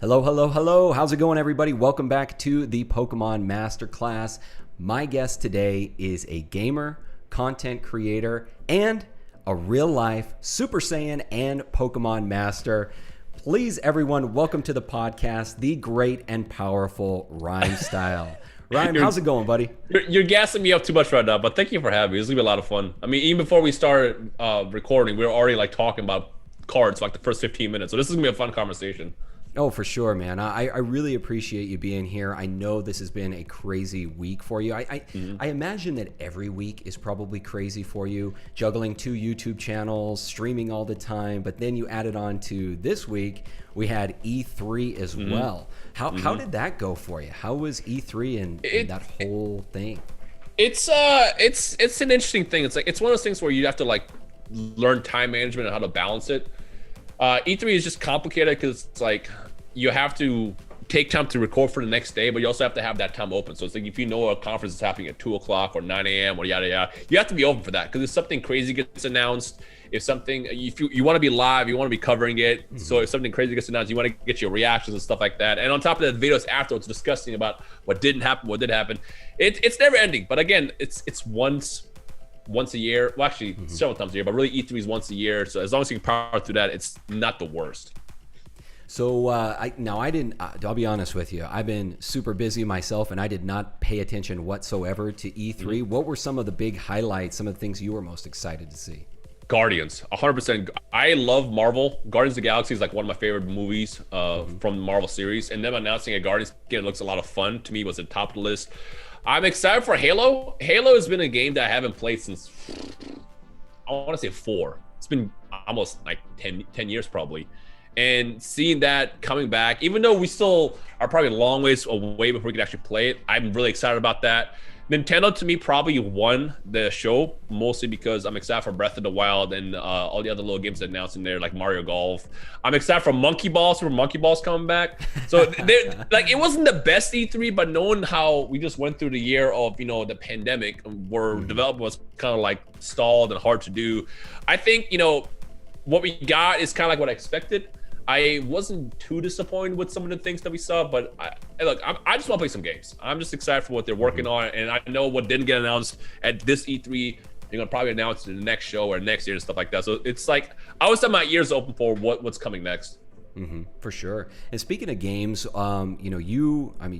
Hello, hello, hello. How's it going, everybody? Welcome back to the Pokemon Masterclass. My guest today is a gamer, content creator, and a real-life Super Saiyan and Pokemon master. Please, everyone, welcome to the podcast, the great and powerful Rhymestyle. Rhyme, how's it going, buddy? You're gassing me up too much right now, but thank you for having me. It's gonna be a lot of fun. I mean, even before we started recording, we were already like talking about cards for like the first 15 minutes. So this is gonna be a fun conversation. Oh, for sure, man. I really appreciate you being here. I know this has been a crazy week for you. I imagine that every week is probably crazy for you, juggling 2 YouTube channels, streaming all the time, but then you added on to this week, we had E3 as well. How did that go for you? How was E3 and that whole thing? It's an interesting thing. It's one of those things where you have to like learn time management and how to balance it. E3 is just complicated because it's like you have to take time to record for the next day, but you also have to have that time open. So it's like if you know a conference is happening at 2 o'clock or 9 a.m. or yada yada, you have to be open for that because if something crazy gets announced, if you want to be live, you want to be covering it. So if something crazy gets announced, you want to get your reactions and stuff like that. And on top of that, videos afterwards discussing about what didn't happen, what did happen. It's never ending. But again, it's once a year. Well, actually, several times a year, but really E3 is once a year. So as long as you can power through that, it's not the worst. So I'll be honest with you. I've been super busy myself, and I did not pay attention whatsoever to E3. What were some of the big highlights, some of the things you were most excited to see? Guardians, 100%. I love Marvel. Guardians of the Galaxy is like one of my favorite movies from the Marvel series. And them announcing a Guardians game looks a lot of fun. To me, was at the top of the list. I'm excited for Halo. Halo has been a game that I haven't played since, I want to say 4. It's been almost like 10 years probably. And seeing that coming back, even though we still are probably a long ways away before we can actually play it, I'm really excited about that. Nintendo, to me, probably won the show, mostly because I'm excited for Breath of the Wild and all the other little games that announced in there, like Mario Golf. I'm excited for Monkey Ball, Super Monkey Ball's coming back. So, like, it wasn't the best E3, but knowing how we just went through the year of, the pandemic, where development was kind of like stalled and hard to do, I think, what we got is kind of like what I expected. I wasn't too disappointed with some of the things that we saw, but I just want to play some games. I'm just excited for what they're working on, and I know what didn't get announced at this E3, they're gonna probably announce in the next show or next year and stuff like that. So it's like I always have my ears open for what's coming next. For sure. And speaking of games,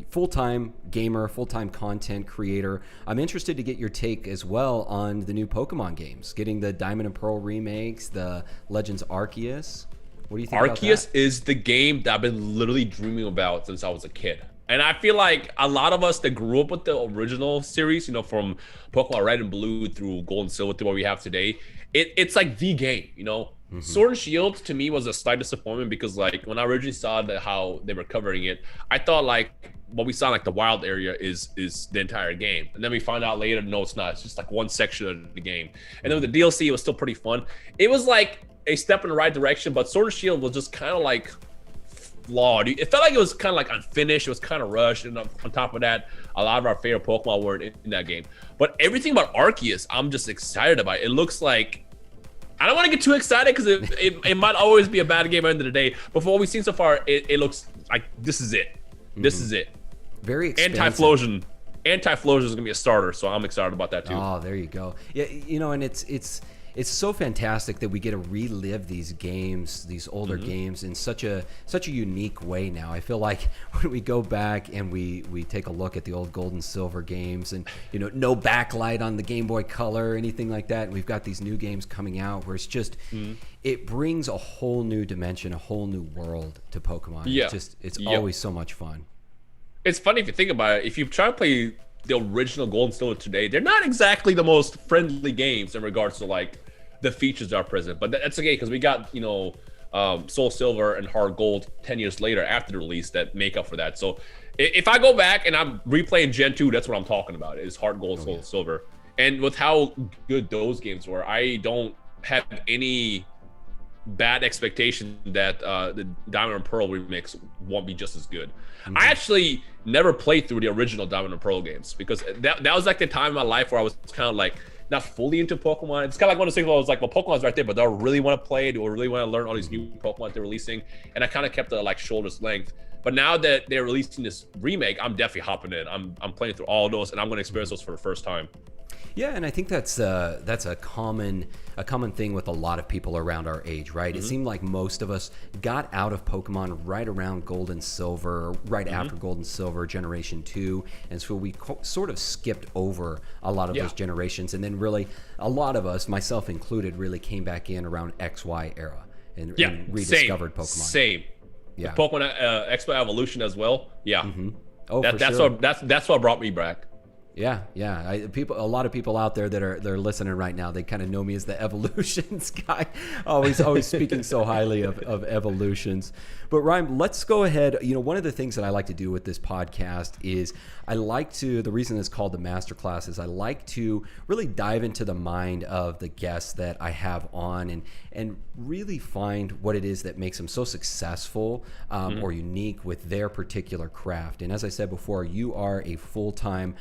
full-time gamer, full-time content creator. I'm interested to get your take as well on the new Pokemon games, getting the Diamond and Pearl remakes, the Legends Arceus. What do you think about that? Arceus is the game that I've been literally dreaming about since I was a kid. And I feel like a lot of us that grew up with the original series, from Pokemon Red and Blue through Gold and Silver to what we have today, it's like the game, Sword and Shield to me was a slight disappointment because like when I originally saw how they were covering it, I thought like what we saw in like the wild area is the entire game. And then we found out later, no, it's not. It's just like one section of the game. And then with the DLC, it was still pretty fun. It was like a step in the right direction, but Sword and Shield was just kind of like flawed. It felt like it was kind of like unfinished. It was kind of rushed, and on top of that, a lot of our favorite Pokemon were in that game. But everything about Arceus, I'm just excited about. It looks like, I don't want to get too excited because it might always be a bad game at the end of the day. But for what we've seen so far, it looks like this is it. This is it. Very expensive. Anti-Flosion is gonna be a starter, so I'm excited about that too. Oh, there you go. Yeah, and it's so fantastic that we get to relive these games, these older games, in such a unique way now. I feel like when we go back and we take a look at the old Gold and Silver games, and no backlight on the Game Boy Color or anything like that, and we've got these new games coming out where it's just it brings a whole new dimension, a whole new world to Pokemon. Yeah. It's always so much fun. It's funny if you think about it. If you try to play the original Gold and Silver today, they're not exactly the most friendly games in regards to like the features that are present, but that's okay because we got Soul Silver and Heart Gold 10 years later after the release that make up for that. So if I go back and I'm replaying Gen 2, that's what I'm talking about, is Heart Gold, Soul Silver. And with how good those games were, I don't have any bad expectation that the Diamond and Pearl remix won't be just as good. I actually never played through the original Diamond and Pearl games because that was like the time in my life where I was kind of like not fully into Pokemon. It's kind of like one of those things where I was like, well, Pokemon's right there, but do I really want to play? Do I really want to learn all these new Pokemon they're releasing? And I kind of kept it like shoulder's length. But now that they're releasing this remake, I'm definitely hopping in. I'm playing through all those, and I'm going to experience those for the first time. Yeah, and I think that's a common thing with a lot of people around our age, right? It seemed like most of us got out of Pokemon right around Gold and Silver, right after Gold and Silver, Generation 2, and so we sort of skipped over a lot of those generations, and then really a lot of us, myself included, really came back in around XY era and rediscovered Pokemon. Same. Yeah. With Pokemon X-Y Evolution as well. Yeah. Oh, that's sure. That's what brought me back. Yeah. A lot of people out there that are listening right now, they kind of know me as the Evolutions guy, always speaking so highly of Evolutions. But Rhyme, let's go ahead. One of the things that I like to do with this podcast is the reason it's called the Masterclass is I like to really dive into the mind of the guests that I have on and really find what it is that makes them so successful or unique with their particular craft. And as I said before, you are a full-time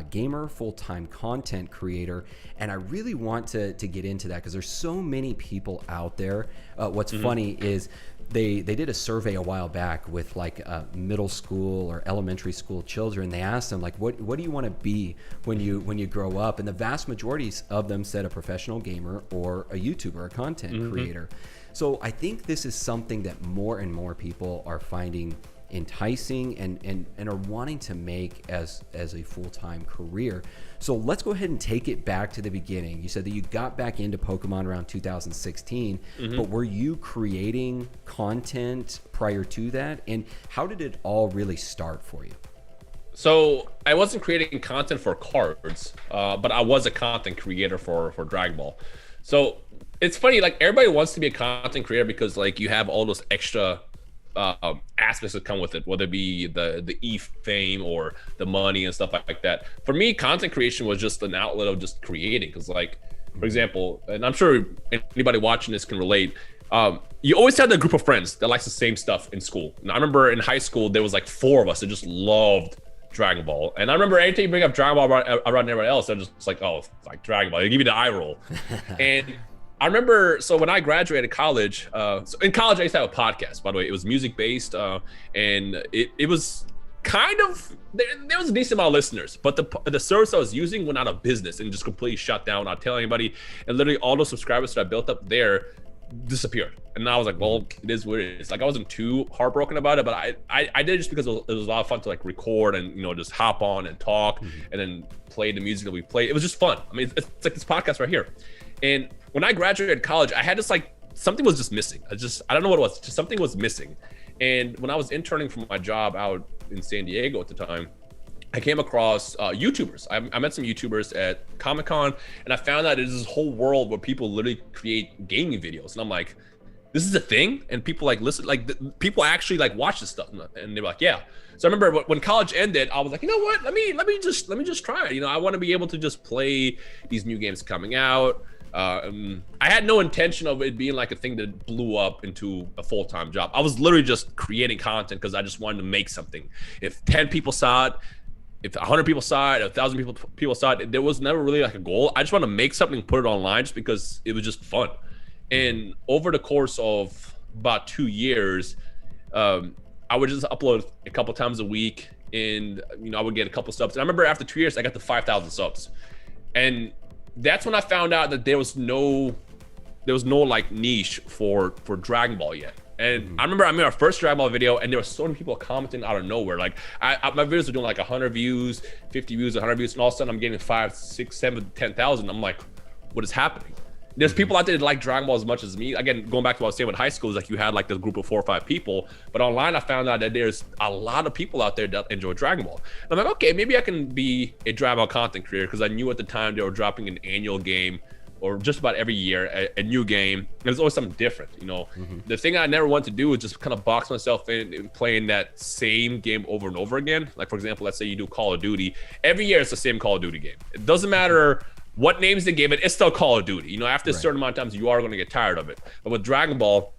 gamer, full-time content creator, and I really want to get into that because there's so many people out there. What's funny is they did a survey a while back with like middle school or elementary school children. They asked them like, what do you want to be when you grow up? And the vast majority of them said a professional gamer or a YouTuber, a content creator. So I think this is something that more and more people are finding enticing and are wanting to make as a full-time career. So let's go ahead and take it back to the beginning. You said that you got back into Pokemon around 2016, but were you creating content prior to that? And how did it all really start for you? So I wasn't creating content for cards, but I was a content creator for Dragon Ball. So it's funny, like everybody wants to be a content creator because like you have all those extra aspects that come with it, whether it be the fame or the money and stuff like that. For me, content creation was just an outlet of just creating. Because like, for example, and I'm sure anybody watching this can relate, you always have that group of friends that likes the same stuff in school. And I remember in high school, there was like 4 of us that just loved Dragon Ball. And I remember anytime you bring up Dragon Ball around everybody else, they're just like, oh, it's like Dragon Ball. They give you the eye roll. And I remember, so when I graduated college, so in college I used to have a podcast, by the way. It was music-based, and it was kind of, there was a decent amount of listeners, but the service I was using went out of business and just completely shut down, not telling anybody, and literally all those subscribers that I built up there disappeared. And I was like, well, it is what it is. Like, I wasn't too heartbroken about it, but I did it just because it was a lot of fun to like record and, just hop on and talk and then play the music that we played. It was just fun. I mean, it's like this podcast right here. And when I graduated college, I had this like, something was just missing. I don't know what it was, just something was missing. And when I was interning for my job out in San Diego at the time, I came across YouTubers. I met some YouTubers at Comic-Con, and I found out there's this whole world where people literally create gaming videos. And I'm like, this is a thing? And people like listen, like people actually like watch this stuff. And they were like, yeah. So I remember when college ended, I was like, you know what? Let me just try it. I want to be able to just play these new games coming out. I had no intention of it being like a thing that blew up into a full-time job. I was literally just creating content because I just wanted to make something. If 10 people saw it, if 100 people saw it, 1,000 people saw it, there was never really like a goal. I just wanted to make something, put it online just because it was just fun. And over the course of about 2 years, I would just upload a couple times a week, and I would get a couple subs. And I remember after 2 years, I got to 5,000 subs, and that's when I found out that there was no like niche for Dragon Ball yet. And I remember I made our first Dragon Ball video, and there were so many people commenting out of nowhere. Like my videos were doing like 100 views, 50 views, 100 views, and all of a sudden I'm getting 5, 6, 7, 10,000. I'm like, what is happening? There's people out there that like Dragon Ball as much as me. Again, going back to what I was saying with high school, is like you had like this group of 4 or 5 people, but online I found out that there's a lot of people out there that enjoy Dragon Ball. And I'm like, okay, maybe I can be a Dragon Ball content creator, because I knew at the time they were dropping an annual game, or just about every year a new game. There's always something different, The thing I never wanted to do is just kind of box myself in playing that same game over and over again. Like, for example, let's say you do Call of Duty. Every year it's the same Call of Duty game. It doesn't matter what names they gave it, it's still Call of Duty. After a certain amount of times, you are going to get tired of it. But with Dragon Ball,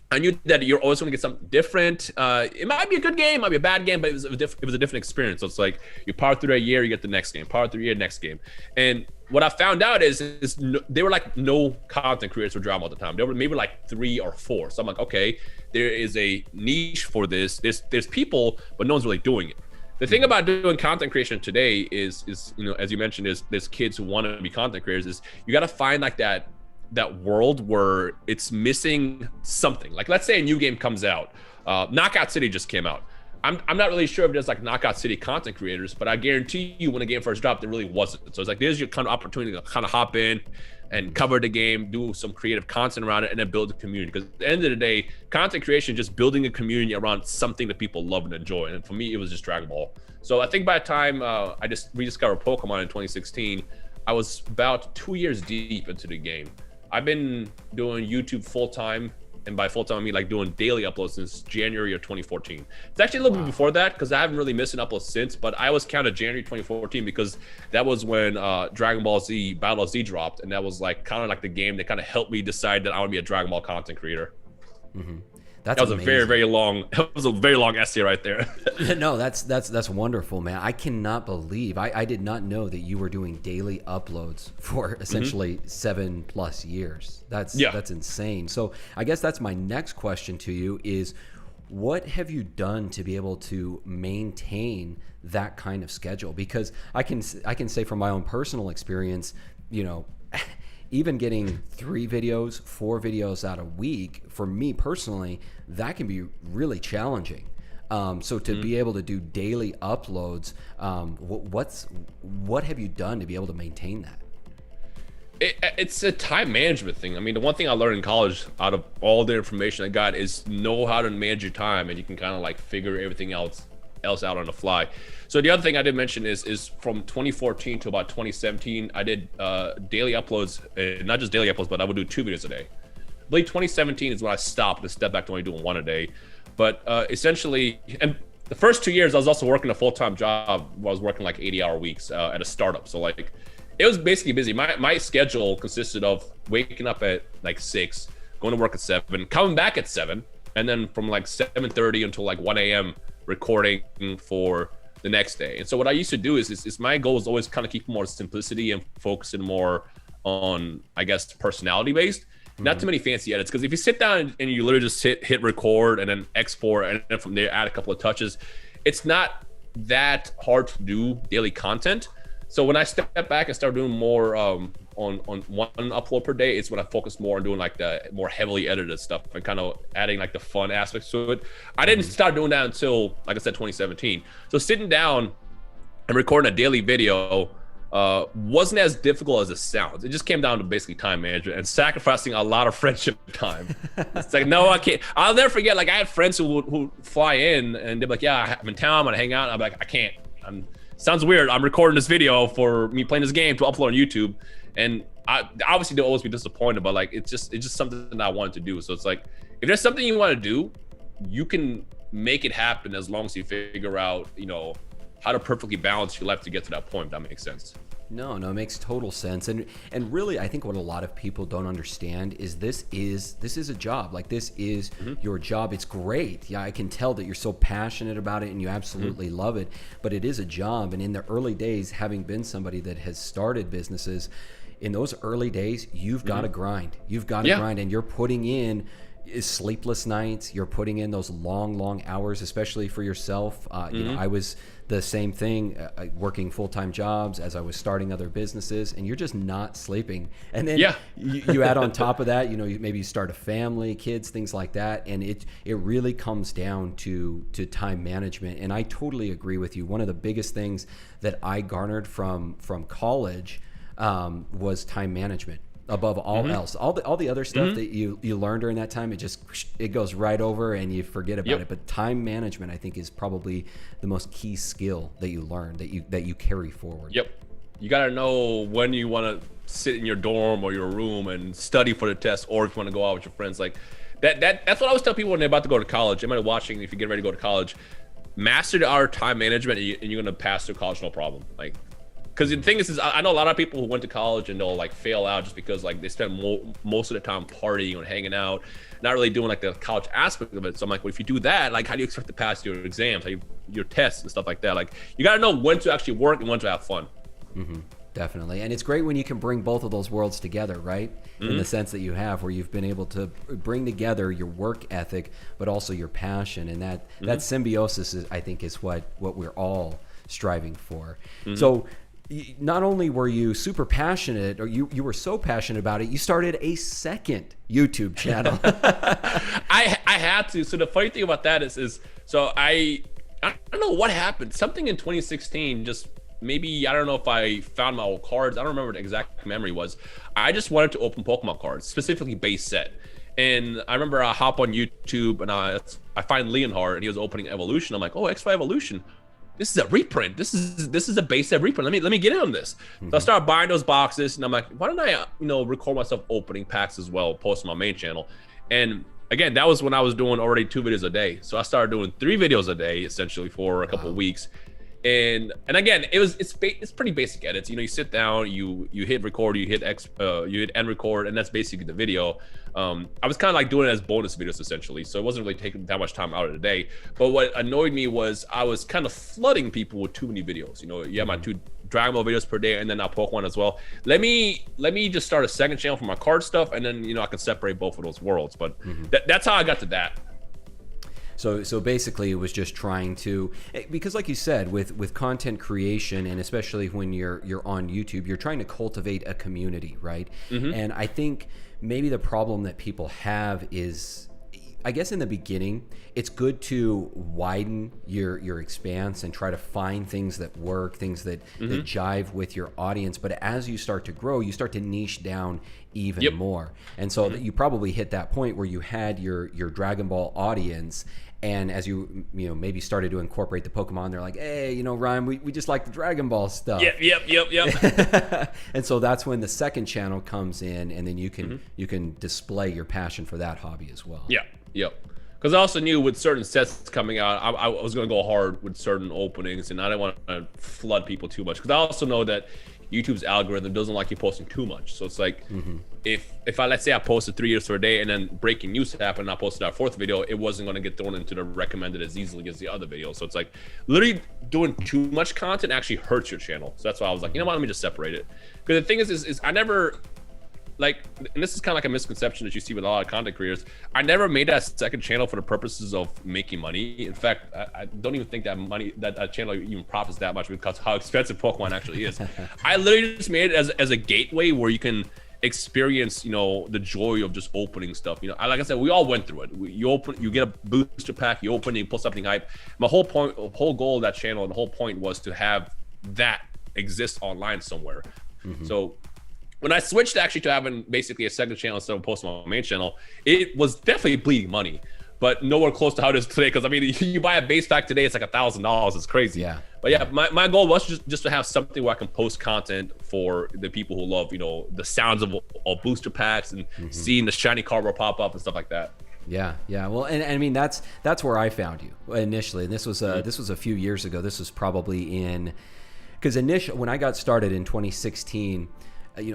I knew that you're always going to get something different. It might be a good game, might be a bad game, but it was a different experience. So it's like you power through a year, you get the next game. Power through a year, next game. And what I found out is they were like no content creators for Dragon Ball at the time. There were maybe like 3 or 4. So I'm like, okay, there is a niche for this. There's people, but no one's really doing it. The thing about doing content creation today is as you mentioned, is there's kids who want to be content creators. Is you got to find like that world where it's missing something. Like let's say a new game comes out, Knockout City just came out. I'm not really sure if there's like Knockout City content creators, but I guarantee you when a game first dropped, there really wasn't. So it's like there's your kind of opportunity to kind of hop in and cover the game, do some creative content around it, and then build a community. Because at the end of the day, content creation is just building a community around something that people love and enjoy. And for me, it was just Dragon Ball. So I think by the time I just rediscovered Pokemon in 2016, I was about 2 years deep into the game. I've been doing YouTube full time, and by full time I mean like doing daily uploads since January of 2014. It's actually a little bit before that because I haven't really missed an upload since, but I was counted January 2014 because that was when Dragon Ball Z Battle of Z dropped, and that was like kind of like the game that kind of helped me decide that I want to be a Dragon Ball content creator. Mm-hmm. That was amazing. That was a very long essay right there. No, that's wonderful, man. I cannot believe I did not know that you were doing daily uploads for essentially 7+ years. That's insane. So I guess that's my next question to you is, what have you done to be able to maintain that kind of schedule? Because I can say from my own personal experience, even getting 3 videos, 4 videos out a week, for me personally, that can be really challenging. So to be able to do daily uploads, what have you done to be able to maintain that? It's a time management thing. I mean, the one thing I learned in college out of all the information I got is know how to manage your time, and you can kind of like figure everything else out on the fly. So the other thing I did mention is from 2014 to about 2017, I did daily uploads, not just daily uploads, but I would do 2 videos a day. I believe 2017 is when I stopped and stepped back to only doing 1 a day. But essentially, and the first 2 years, I was also working a full-time job. I was working like 80-hour weeks at a startup. So like, it was basically busy. My schedule consisted of waking up at like 6, going to work at 7, coming back at 7, and then from like 7:30 until like 1 a.m. recording for the next day. And so what I used to do is my goal was always kind of keep more simplicity and focusing more on, I guess, personality based. Not too many fancy edits, because if you sit down and you literally just hit record and then export and then from there add a couple of touches, it's not that hard to do daily content. So when I step back and start doing more on 1 upload per day, it's when I focus more on doing like the more heavily edited stuff and kind of adding like the fun aspects to it. I didn't start doing that until, like I said, 2017. So sitting down and recording a daily video wasn't as difficult as it sounds. It just came down to basically time management and sacrificing a lot of friendship time. It's like, no, I can't. I'll never forget, like I had friends who fly in and they're like, yeah, I'm in town, I'm gonna hang out. And I'm like, I can't. Sounds weird. I'm recording this video for me playing this game to upload on YouTube. And I obviously they'll always be disappointed, but like it's just something that I wanted to do. So it's like, if there's something you want to do, you can make it happen as long as you figure out, how to perfectly balance your life to get to that point. If that makes sense. No, it makes total sense. And really, I think what a lot of people don't understand is this is a job. Like, this is your job. It's great. Yeah, I can tell that you're so passionate about it and you absolutely love it, but it is a job. And in the early days, having been somebody that has started businesses, in those early days, you've got to grind. You've got to grind, and you're putting in sleepless nights. You're putting in those long hours, especially for yourself. I was the same thing, working full-time jobs as I was starting other businesses, and you're just not sleeping. And then you add on top of that, maybe you start a family, kids, things like that, and it really comes down to time management. And I totally agree with you. One of the biggest things that I garnered from college was time management. Above all else, all the other stuff that you learn during that time, it goes right over and you forget about it. But time management, I think, is probably the most key skill that you learn, that you carry forward. Yep, you got to know when you want to sit in your dorm or your room and study for the test, or if you want to go out with your friends. Like that's what I always tell people when they're about to go to college. Anybody watching, if you get ready to go to college, master the art of time management, and you're gonna pass through college no problem. Like, because the thing is I know a lot of people who went to college and they'll like fail out just because like they spend most of the time partying and hanging out, not really doing like the college aspect of it. So I'm like, well, if you do that, like how do you expect to pass your exams, your tests and stuff like that? Like you got to know when to actually work and when to have fun. Definitely. And it's great when you can bring both of those worlds together, right? In the sense that you have, where you've been able to bring together your work ethic, but also your passion. And that symbiosis, I think, is what we're all striving for. So not only were you super passionate, or you were so passionate about it, you started a second YouTube channel. I had to. So the funny thing about that is so I don't know what happened. Something in 2016 just, maybe, I don't know if I found my old cards. I don't remember what the exact memory was. I just wanted to open Pokemon cards, specifically base set. And I remember I hop on YouTube and I find Leonhardt and he was opening Evolution. I'm like, oh, X5 Evolution. This is a reprint. This is a base set reprint. Let me get in on this. So I started buying those boxes and I'm like, why don't I, record myself opening packs as well, post on my main channel. And again, that was when I was doing already 2 videos a day. So I started doing 3 videos a day essentially for a couple of weeks. And again, it's pretty basic edits. You sit down, you hit record, you hit end record, and that's basically the video. I was kind of like doing it as bonus videos essentially, so it wasn't really taking that much time out of the day. But what annoyed me was I was kind of flooding people with too many videos. You have my 2 Dragon Ball videos per day, and then now Pokemon as well. Let me just start a second channel for my card stuff, and then I can separate both of those worlds. But that's how I got to that. So basically, it was just trying to, because like you said, with content creation, and especially when you're on YouTube, you're trying to cultivate a community, right? And I think maybe the problem that people have is, I guess in the beginning, it's good to widen your expanse and try to find things that work, things that jive with your audience. But as you start to grow, you start to niche down even more. And so that you probably hit that point where you had your Dragon Ball audience. And as you maybe started to incorporate the Pokemon, they're like, hey, Rhyme, we just like the Dragon Ball stuff. Yep. And so that's when the second channel comes in, and then you can display your passion for that hobby as well. Yep. Because I also knew with certain sets coming out, I was going to go hard with certain openings, and I didn't want to flood people too much. Because I also know that YouTube's algorithm doesn't like you posting too much. So it's like, if let's say I posted 3 years for a day and then breaking news happened and I posted our 4th video, it wasn't going to get thrown into the recommended as easily as the other video. So it's like literally doing too much content actually hurts your channel. So that's why I was like, you know what, let me just separate it. Because the thing is I never, like, and this is kind of like a misconception that you see with a lot of content creators, I never made that second channel for the purposes of making money. In fact, I don't even think that channel even profits that much because how expensive Pokemon actually is. I literally just made it as a gateway where you can experience the joy of just opening stuff. Like I said, we all went through it. You get a booster pack, you open, you pull something hype. My whole goal of that channel and the whole point was to have that exist online somewhere. So when I switched actually to having basically a second channel instead of posting on my main channel, it was definitely bleeding money, but nowhere close to how it is today. Because I mean, you buy a base pack today, it's like $1,000. It's crazy. Yeah. But yeah, my goal was just to have something where I can post content for the people who love, the sounds of booster packs and seeing the shiny cardboard pop up and stuff like that. Yeah. Well, and I mean that's where I found you initially, and this was a few years ago. This was probably because initially when I got started in 2016.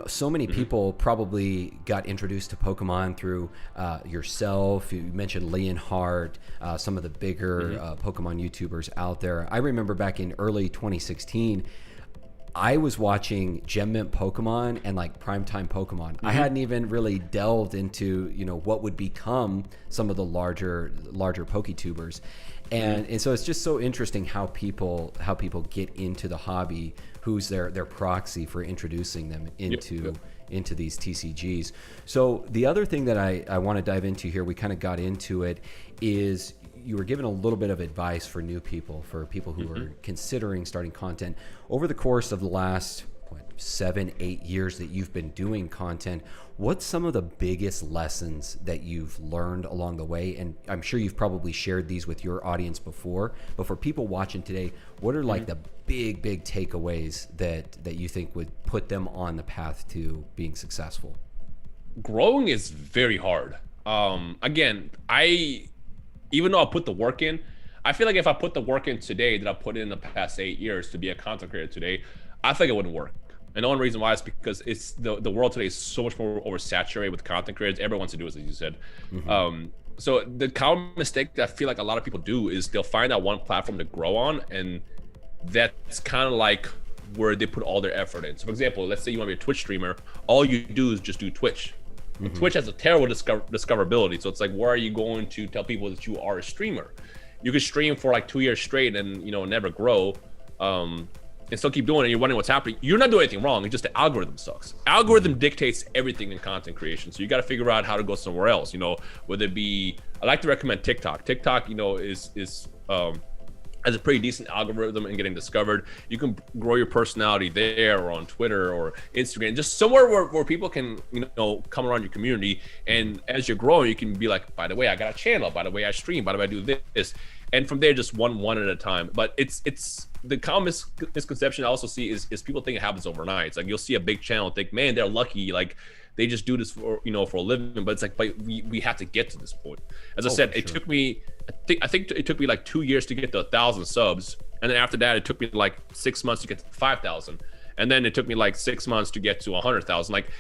So many people probably got introduced to Pokemon through yourself. You mentioned Leonhardt, some of the bigger Pokemon YouTubers out there. I remember back in early 2016, I was watching Gem Mint Pokemon and like Primetime Pokemon. I hadn't even really delved into what would become some of the larger PokeTubers. And so it's just so interesting how people get into the hobby, who's their proxy for introducing them into these TCGs. So the other thing that I want to dive into here, we kind of got into it, is you were given a little bit of advice for new people, for people who are considering starting content. Over the course of the last 7-8 years that you've been doing content, what's some of the biggest lessons that you've learned along the way? And I'm sure you've probably shared these with your audience before, but for people watching today, what are like the big takeaways that you think would put them on the path to being successful? Growing is very hard. Again, even though I put the work in, I feel like if I put the work in today that I put in the past 8 years to be a content creator today, I think it wouldn't work. And the only reason why is because it's the world today is so much more oversaturated with content creators. Everyone wants to do it, as you said. So the common mistake that I feel like a lot of people do is they'll find that one platform to grow on, and that's kind of like where they put all their effort in. So for example, let's say you want to be a Twitch streamer, all you do is just do Twitch. Twitch has a terrible discoverability. So it's like, where are you going to tell people that you are a streamer? You could stream for like 2 years straight and never grow. And still keep doing it, you're wondering what's happening. You're not doing anything wrong. It's just the algorithm sucks. Algorithm dictates everything in content creation. So you got to figure out how to go somewhere else. Whether it be, I like to recommend TikTok. TikTok, is has a pretty decent algorithm in getting discovered. You can grow your personality there, or on Twitter or Instagram, just somewhere where people can come around your community. And as you're growing, you can be like, by the way, I got a channel. By the way, I stream. By the way, I do this. And from there, just one at a time. But it's the common misconception I also see is people think it happens overnight. It's like you'll see a big channel and think, man, they're lucky, like they just do this for for a living. But it's like, but we have to get to this point. As I said, it took me, I think it took me like 2 years to get to 1,000 subs, and then after that, it took me like 6 months to get to 5,000, and then it took me like 6 months to get to 100,000. Like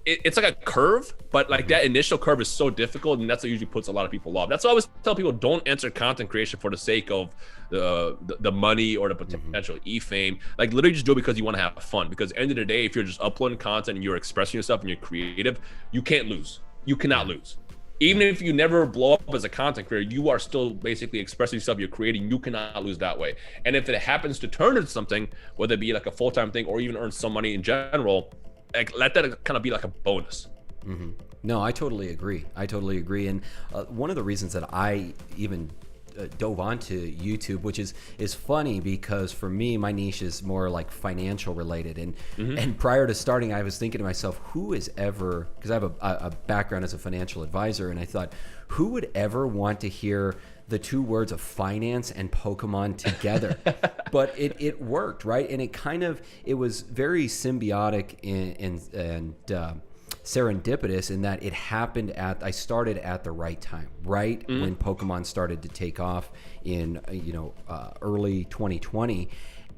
it's like a curve, but like that initial curve is so difficult, and that's what usually puts a lot of people off. That's why I always tell people, don't enter content creation for the sake of the money or the potential e-fame. Like literally just do it because you want to have fun. Because at the end of the day, if you're just uploading content and you're expressing yourself and you're creative, you can't lose. You cannot lose. Even if you never blow up as a content creator, you are still basically expressing yourself, you're creating, you cannot lose that way. And if it happens to turn into something, whether it be like a full-time thing or even earn some money in general, like let that kind of be like a bonus. No, I totally agree. And one of the reasons that I even dove onto YouTube, which is funny because for me, my niche is more like financial related. And prior to starting, I was thinking to myself, who is ever, because I have a background as a financial advisor, and I thought, who would ever want to hear the two words of finance and Pokemon together? But it worked, right? And it was very symbiotic and serendipitous in that it happened I started at the right time, right when Pokemon started to take off in early 2020.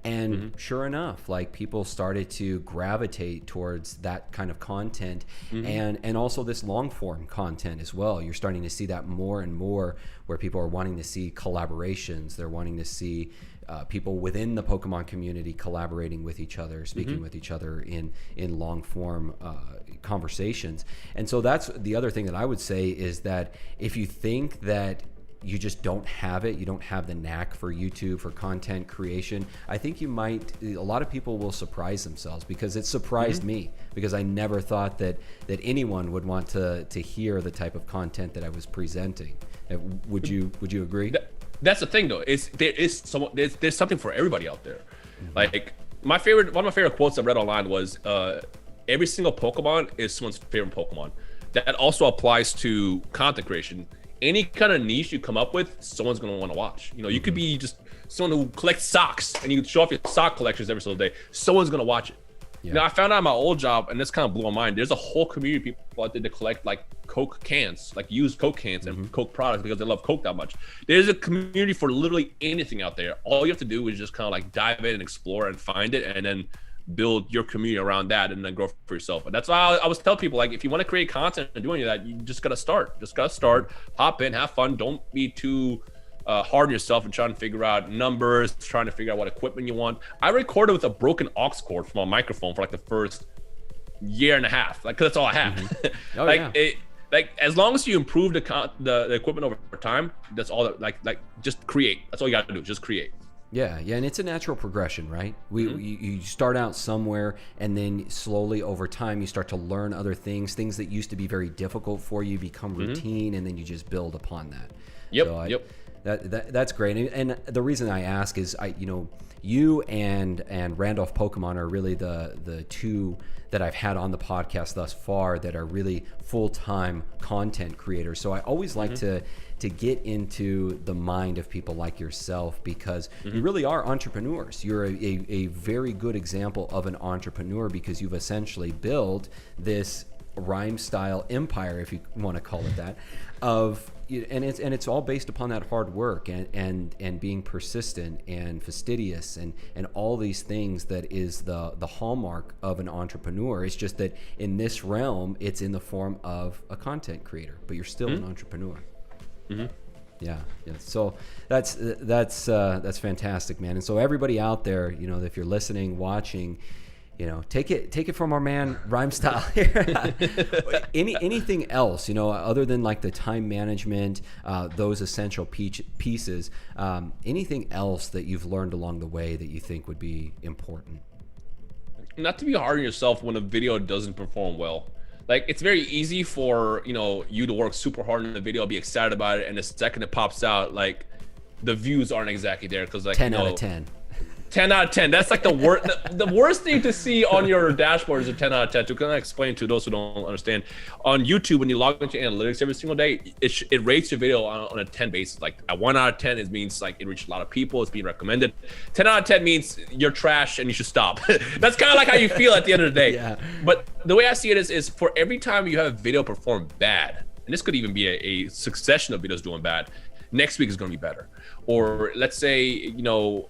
And sure enough, like people started to gravitate towards that kind of content, and also this long form content as well. You're starting to see that more and more, where people are wanting to see collaborations. They're wanting to see people within the Pokemon community collaborating with each other, speaking with each other in long form conversations. And so that's the other thing that I would say is that if you think that you just don't have it, you don't have the knack for YouTube, for content creation, I think a lot of people will surprise themselves, because it surprised me, because I never thought that anyone would want to hear the type of content that I was presenting. Would you agree? That's the thing though, there's something for everybody out there. Like one of my favorite quotes I read online was, every single Pokemon is someone's favorite Pokemon. That also applies to content creation. Any kind of niche you come up with, someone's going to want to watch. You could be just someone who collects socks and you show off your sock collections every single day. Someone's going to watch it. Now, I found out in my old job, and this kind of blew my mind, there's a whole community of people out there that collect like Coke cans, like used Coke cans and Coke products, because they love Coke that much. There's a community for literally anything out there. All you have to do is just kind of like dive in and explore and find it, and then build your community around that, and then grow for yourself. And that's why I always tell people, like, if you want to create content and do any of that, you just gotta start. Hop in, have fun. Don't be too hard on yourself and trying to figure out numbers, trying to figure out what equipment you want. I recorded with a broken aux cord from a microphone for like the first year and a half, like, cause that's all I have. Like as long as you improve the equipment over time, that's all that, like just create. That's all you gotta do, just create. Yeah, and it's a natural progression, right? You start out somewhere, and then slowly over time you start to learn other things that used to be very difficult for you become routine, and then you just build upon that. That's great. And the reason I ask is, you and Randolph Pokemon are really the two that I've had on the podcast thus far that are really full-time content creators. So I always like to get into the mind of people like yourself, because you really are entrepreneurs. You're a very good example of an entrepreneur, because you've essentially built this Rhymestyle empire, if you want to call it that, of and it's all based upon that hard work and being persistent and fastidious and all these things that is the hallmark of an entrepreneur. It's just that in this realm, it's in the form of a content creator, but you're still an entrepreneur. Yeah. So that's fantastic, man. And so everybody out there, if you're listening, watching, take it from our man Rhymestyle here. Anything else, other than like the time management, those essential pieces, anything else that you've learned along the way that you think would be important? Not to be hard on yourself when a video doesn't perform well. Like, it's very easy for, you to work super hard on the video, be excited about it, and the second it pops out, like, the views aren't exactly there because, like, 10 out of 10. 10 out of 10. That's like the worst. The worst thing to see on your dashboard is a 10 out of 10. To kind of explain to those who don't understand, on YouTube, when you log into analytics every single day, it rates your video on a 10 basis. Like, a 1 out of 10, it means like it reached a lot of people, it's being recommended. 10 out of 10 means you're trash and you should stop. That's kind of like how you feel at the end of the day. Yeah. But the way I see it is for every time you have a video perform bad, and this could even be a succession of videos doing bad, next week is going to be better. Or let's say,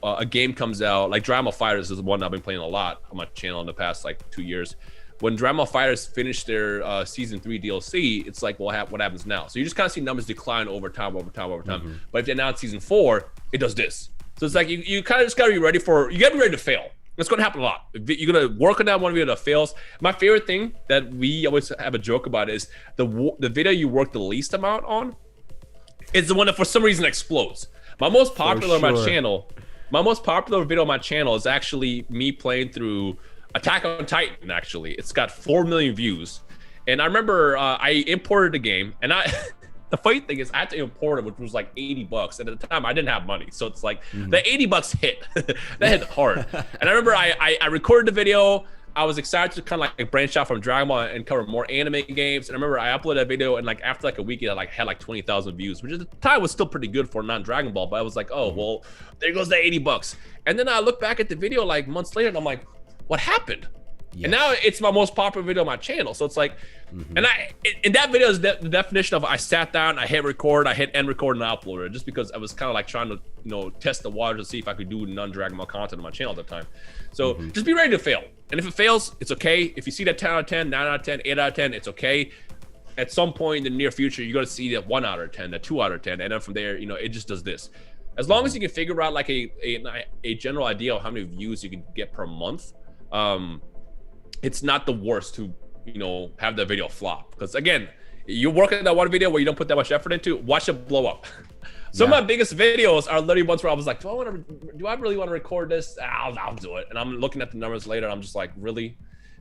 a game comes out, like Drama Fighters is the one I've been playing a lot on my channel in the past like 2 years. When Drama Fighters finish their season 3 DLC, it's like, well, what happens now? So you just kind of see numbers decline over time. But if they announce season 4, it does this. So it's like you kind of just got to be ready to fail. It's going to happen a lot. You're going to work on that one video that fails. My favorite thing that we always have a joke about is the video you work the least amount on is the one that for some reason explodes. My most popular video on my channel is actually me playing through Attack on Titan. Actually, it's got 4 million views, and I remember I imported the game, and the funny thing is I had to import it, which was like $80, and at the time I didn't have money, so it's like the $80 hit. That hit hard. And I remember I recorded the video. I was excited to kind of like branch out from Dragon Ball and cover more anime games. And I remember I uploaded that video, and like after like a week, it had like 20,000 views, which at the time was still pretty good for non-Dragon Ball. But I was like, oh, well, there goes the $80. And then I look back at the video like months later, and I'm like, what happened? Yes. And now it's my most popular video on my channel. So it's like, and that video is the definition of I sat down, I hit record, I hit end record, and I uploaded it, just because I was kind of like trying to, test the water to see if I could do non-Dragon Ball content on my channel at the time. So just be ready to fail. And if it fails, it's okay. If you see that 10 out of 10, 9 out of 10, 8 out of 10, it's okay. At some point in the near future, you're going to see that 1 out of 10, that 2 out of 10. And then from there, it just does this. As long as you can figure out like a general idea of how many views you can get per month, it's not the worst to, have that video flop. Because again, you're working on that one video where you don't put that much effort into, watch it blow up. Some of my biggest videos are literally ones where I was like, do I really want to record this? I'll do it. And I'm looking at the numbers later, and I'm just like, really?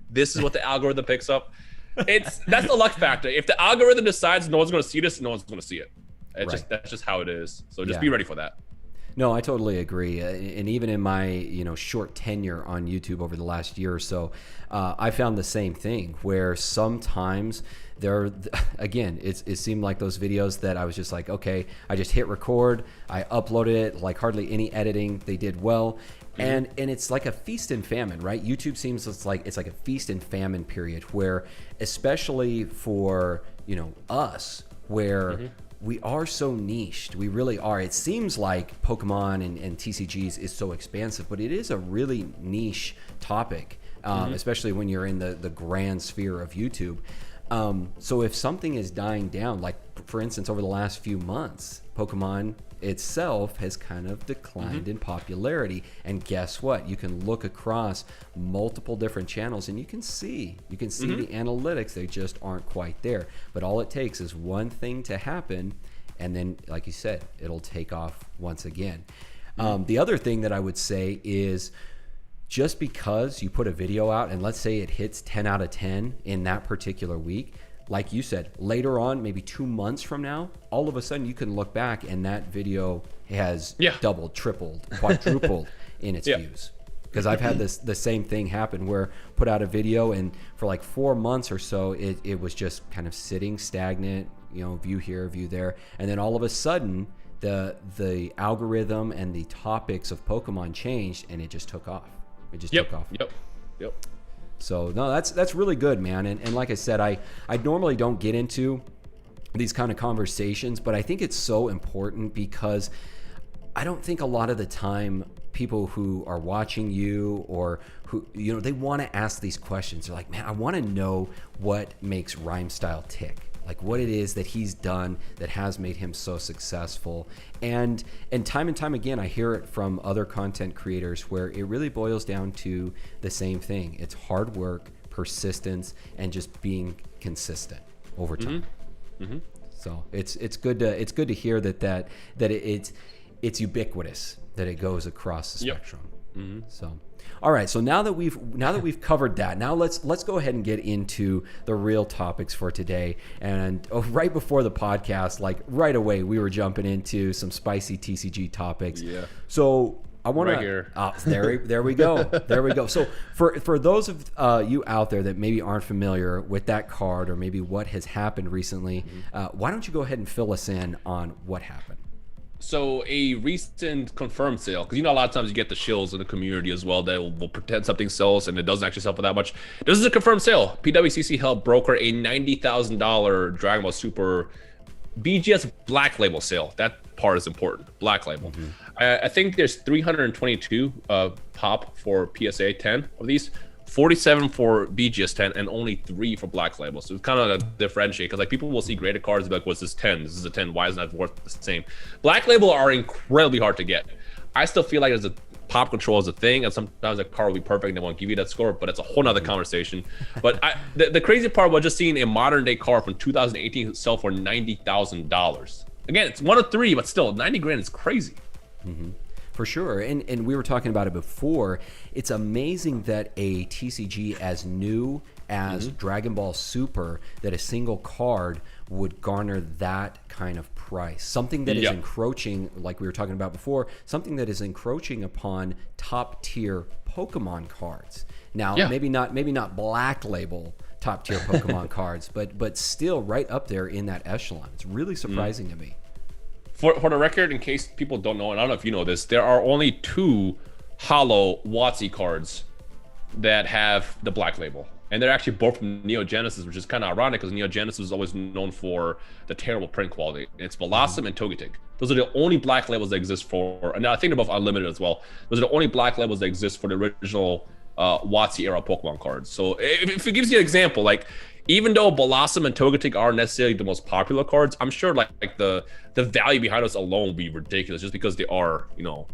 This is what the algorithm picks up? That's the luck factor. If the algorithm decides no one's going to see this, no one's going to see it. That's just how it is. So just be ready for that. No, I totally agree. And even in my, short tenure on YouTube over the last year or so, I found the same thing where sometimes it seemed like those videos that I was just like, okay, I just hit record, I uploaded it, like hardly any editing, they did well. And it's like a feast and famine, right? YouTube seems it's like a feast and famine period where, especially for, us, where we are so niched. We really are. It seems like Pokemon and TCGs is so expansive, but it is a really niche topic, especially when you're in the grand sphere of YouTube. So if something is dying down, like for instance, over the last few months, Pokemon itself has kind of declined in popularity. And guess what? You can look across multiple different channels and you can see the analytics. They just aren't quite there. But all it takes is one thing to happen, and then, like you said, it'll take off once again. The other thing that I would say is, just because you put a video out and let's say it hits 10 out of 10 in that particular week, like you said, later on, maybe 2 months from now, all of a sudden you can look back and that video has doubled, tripled, quadrupled in its views. Because I've had the same thing happen where put out a video and for like 4 months or so, it was just kind of sitting stagnant, view here, view there. And then all of a sudden, the algorithm and the topics of Pokemon changed and it just took off. It just took off. Yep. So no, that's really good, man. And like I said, I normally don't get into these kind of conversations, but I think it's so important because I don't think a lot of the time people who are watching you or who, you know, they want to ask these questions. They're like, man, I want to know what makes Rhymestyle tick. Like what it is that he's done that has made him so successful. And time again, I hear it from other content creators where it really boils down to the same thing. It's hard work, persistence, and just being consistent over time. So it's good to hear that it's ubiquitous, that it goes across the spectrum. So, all right. So now that we've covered that, now let's go ahead and get into the real topics for today. And right before the podcast, like right away, we were jumping into some spicy TCG topics. Yeah. So I want right to. Here. There we go. There we go. So for those of you out there that maybe aren't familiar with that card or maybe what has happened recently, why don't you go ahead and fill us in on what happened? So a recent confirmed sale, because you know a lot of times you get the shills in the community as well that will pretend something sells and it doesn't actually sell for that much. This is a confirmed sale. PWCC helped broker a $90,000 Dragon Ball Super BGS Black Label sale. That part is important. Black Label. I think there's 322 pop for PSA 10 of these. 47 for BGS 10 and only 3 for Black Label. So it's kind of a differentiate because like people will see graded cards and be like, what's this 10? This is a 10. Why isn't that worth the same? Black Label are incredibly hard to get. I still feel like there's a pop control is a thing, and sometimes a card will be perfect and they won't give you that score, but it's a whole nother conversation. But the crazy part was just seeing a modern day card from 2018 sell for $90,000. Again, it's 1 of 3, but still 90 grand is crazy. For sure. And we were talking about it before. It's amazing that a TCG as new as Dragon Ball Super, that a single card would garner that kind of price. Something that is encroaching, like we were talking about before, something that is encroaching upon top tier Pokemon cards. Now, maybe not Black Label top tier Pokemon cards, but still right up there in that echelon. It's really surprising to me. For the record, in case people don't know, and I don't know if you know this, there are only 2 hollow WotC cards that have the Black Label. And they're actually both from Neo Genesis, which is kind of ironic because Neo Genesis is always known for the terrible print quality. It's Blossom and Togetic. Those are the only Black Labels that exist for, and I think they're both unlimited as well. Those are the only Black Labels that exist for the original WotC era Pokemon cards. So if it gives you an example, like, even though Blossom and Togetic aren't necessarily the most popular cards, I'm sure like the value behind us alone would be ridiculous just because they are, you know,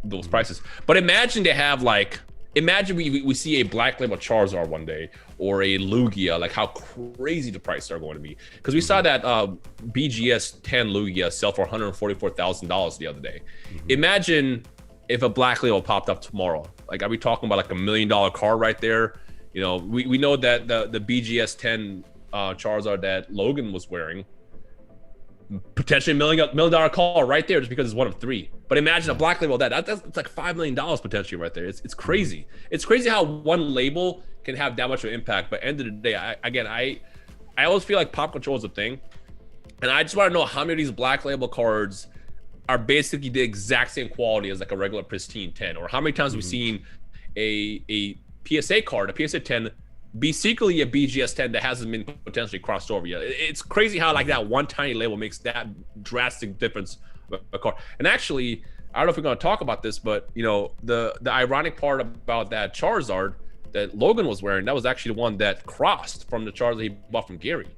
those prices. But imagine they have like, imagine we see a Black Label Charizard one day or a Lugia, like how crazy the prices are going to be. Because we saw that BGS 10 Lugia sell for $144,000 the other day. Imagine if a Black Label popped up tomorrow. Like, are we talking about like $1 million card right there? You know, we know that the BGS 10 Charizard that Logan was wearing, potentially $1 million call right there just because it's 1 of 3. But imagine a Black Label that's like $5 million potentially right there. It's crazy. It's crazy how one label can have that much of an impact. But end of the day, I always feel like pop control is a thing, and I just want to know how many of these Black Label cards are basically the exact same quality as like a regular pristine 10, or how many times we've seen a PSA card, a PSA 10, be secretly a BGS 10 that hasn't been potentially crossed over yet. It's crazy how like that one tiny label makes that drastic difference of a card. And actually, I don't know if we're going to talk about this, but you know, the ironic part about that Charizard that Logan was wearing, that was actually the one that crossed from the Charizard he bought from Gary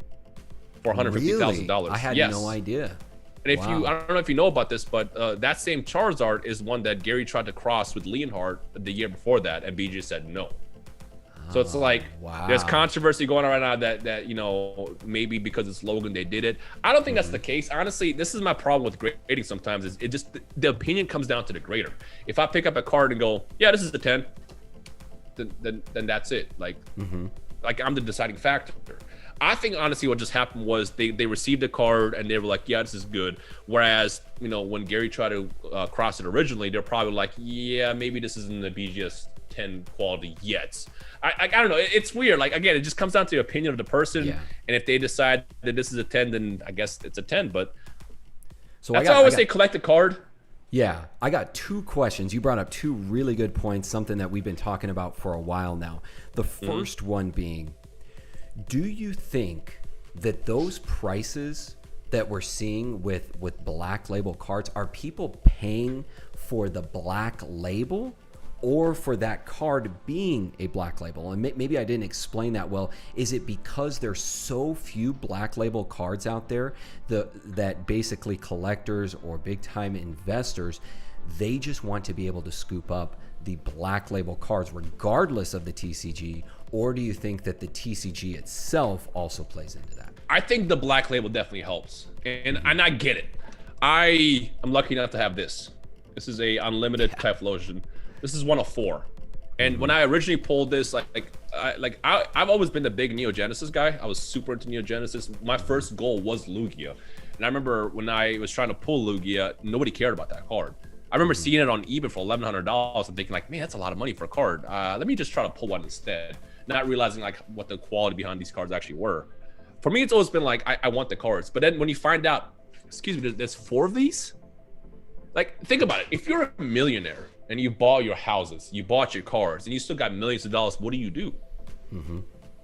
for $150,000. Really? I had no idea. And if I don't know if you know about this, but that same Charizard is one that Gary tried to cross with Leonhardt the year before that, and BG said no. So it's like there's controversy going on right now that you know, maybe because it's Logan they did it. I don't think that's the case. Honestly, this is my problem with grading sometimes, is it just the opinion comes down to the grader. If I pick up a card and go, yeah, this is the 10, then that's it. Like I'm the deciding factor. I think honestly what just happened was they received a card and they were like, yeah, this is good. Whereas, you know, when Gary tried to cross it originally, they're probably like, yeah, maybe this isn't the BGS 10 quality yet. I don't know. It's weird. Like, again, it just comes down to the opinion of the person. Yeah. And if they decide that this is a 10, then I guess it's a 10. But so that's why I always say collect the card. Yeah, I got two questions. You brought up two really good points, something that we've been talking about for a while now. The first one being, do you think that those prices that we're seeing with black label cards, are people paying for the black label or for that card being a black label? And maybe I didn't explain that well. Is it because there's so few black label cards out there that basically collectors or big time investors, they just want to be able to scoop up the black label cards regardless of the TCG? Or do you think that the TCG itself also plays into that? I think the black label definitely helps, and I get it. I am lucky enough to have this. This is a unlimited Typhlosion. This is one of 4. And when I originally pulled this, I've always been the big Neo Genesis guy. I was super into Neo Genesis. My first goal was Lugia. And I remember when I was trying to pull Lugia, nobody cared about that card. I remember seeing it on eBay for $1,100 and thinking like, man, that's a lot of money for a card. Let me just try to pull one instead. Not realizing like what the quality behind these cards actually were. For me, it's always been like, I want the cards. But then when you find out, excuse me, there's 4 of these? Like, think about it. If you're a millionaire and you bought your houses, you bought your cars, and you still got millions of dollars, what do?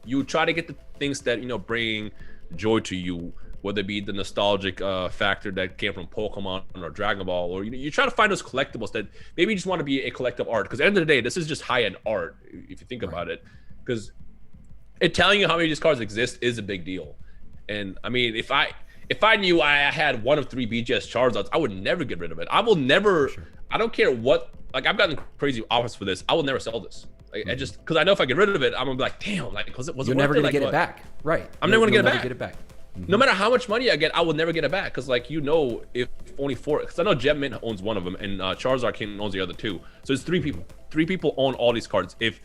You try to get the things that, you know, bring joy to you, whether it be the nostalgic factor that came from Pokemon or Dragon Ball, or you try to find those collectibles that maybe you just want to be a collective art. Because at the end of the day, this is just high-end art, if you think about it. Because it telling you how many of these cards exist is a big deal. And I mean, if I knew I had one of 3 BGS Charizards, I would never get rid of it. I will never. I don't care what. Like, I've gotten crazy offers for this. I will never sell this. Like, I just, because I know if I get rid of it, I'm gonna be like, damn. Like, was it? You're never gonna get it back, right? I'm never gonna get it back. No matter how much money I get, I will never get it back. Because, like, you know, if only 4, because I know Jetman owns one of them, and Charizard King owns the other 2. So it's 3 people. 3 people own all these cards. If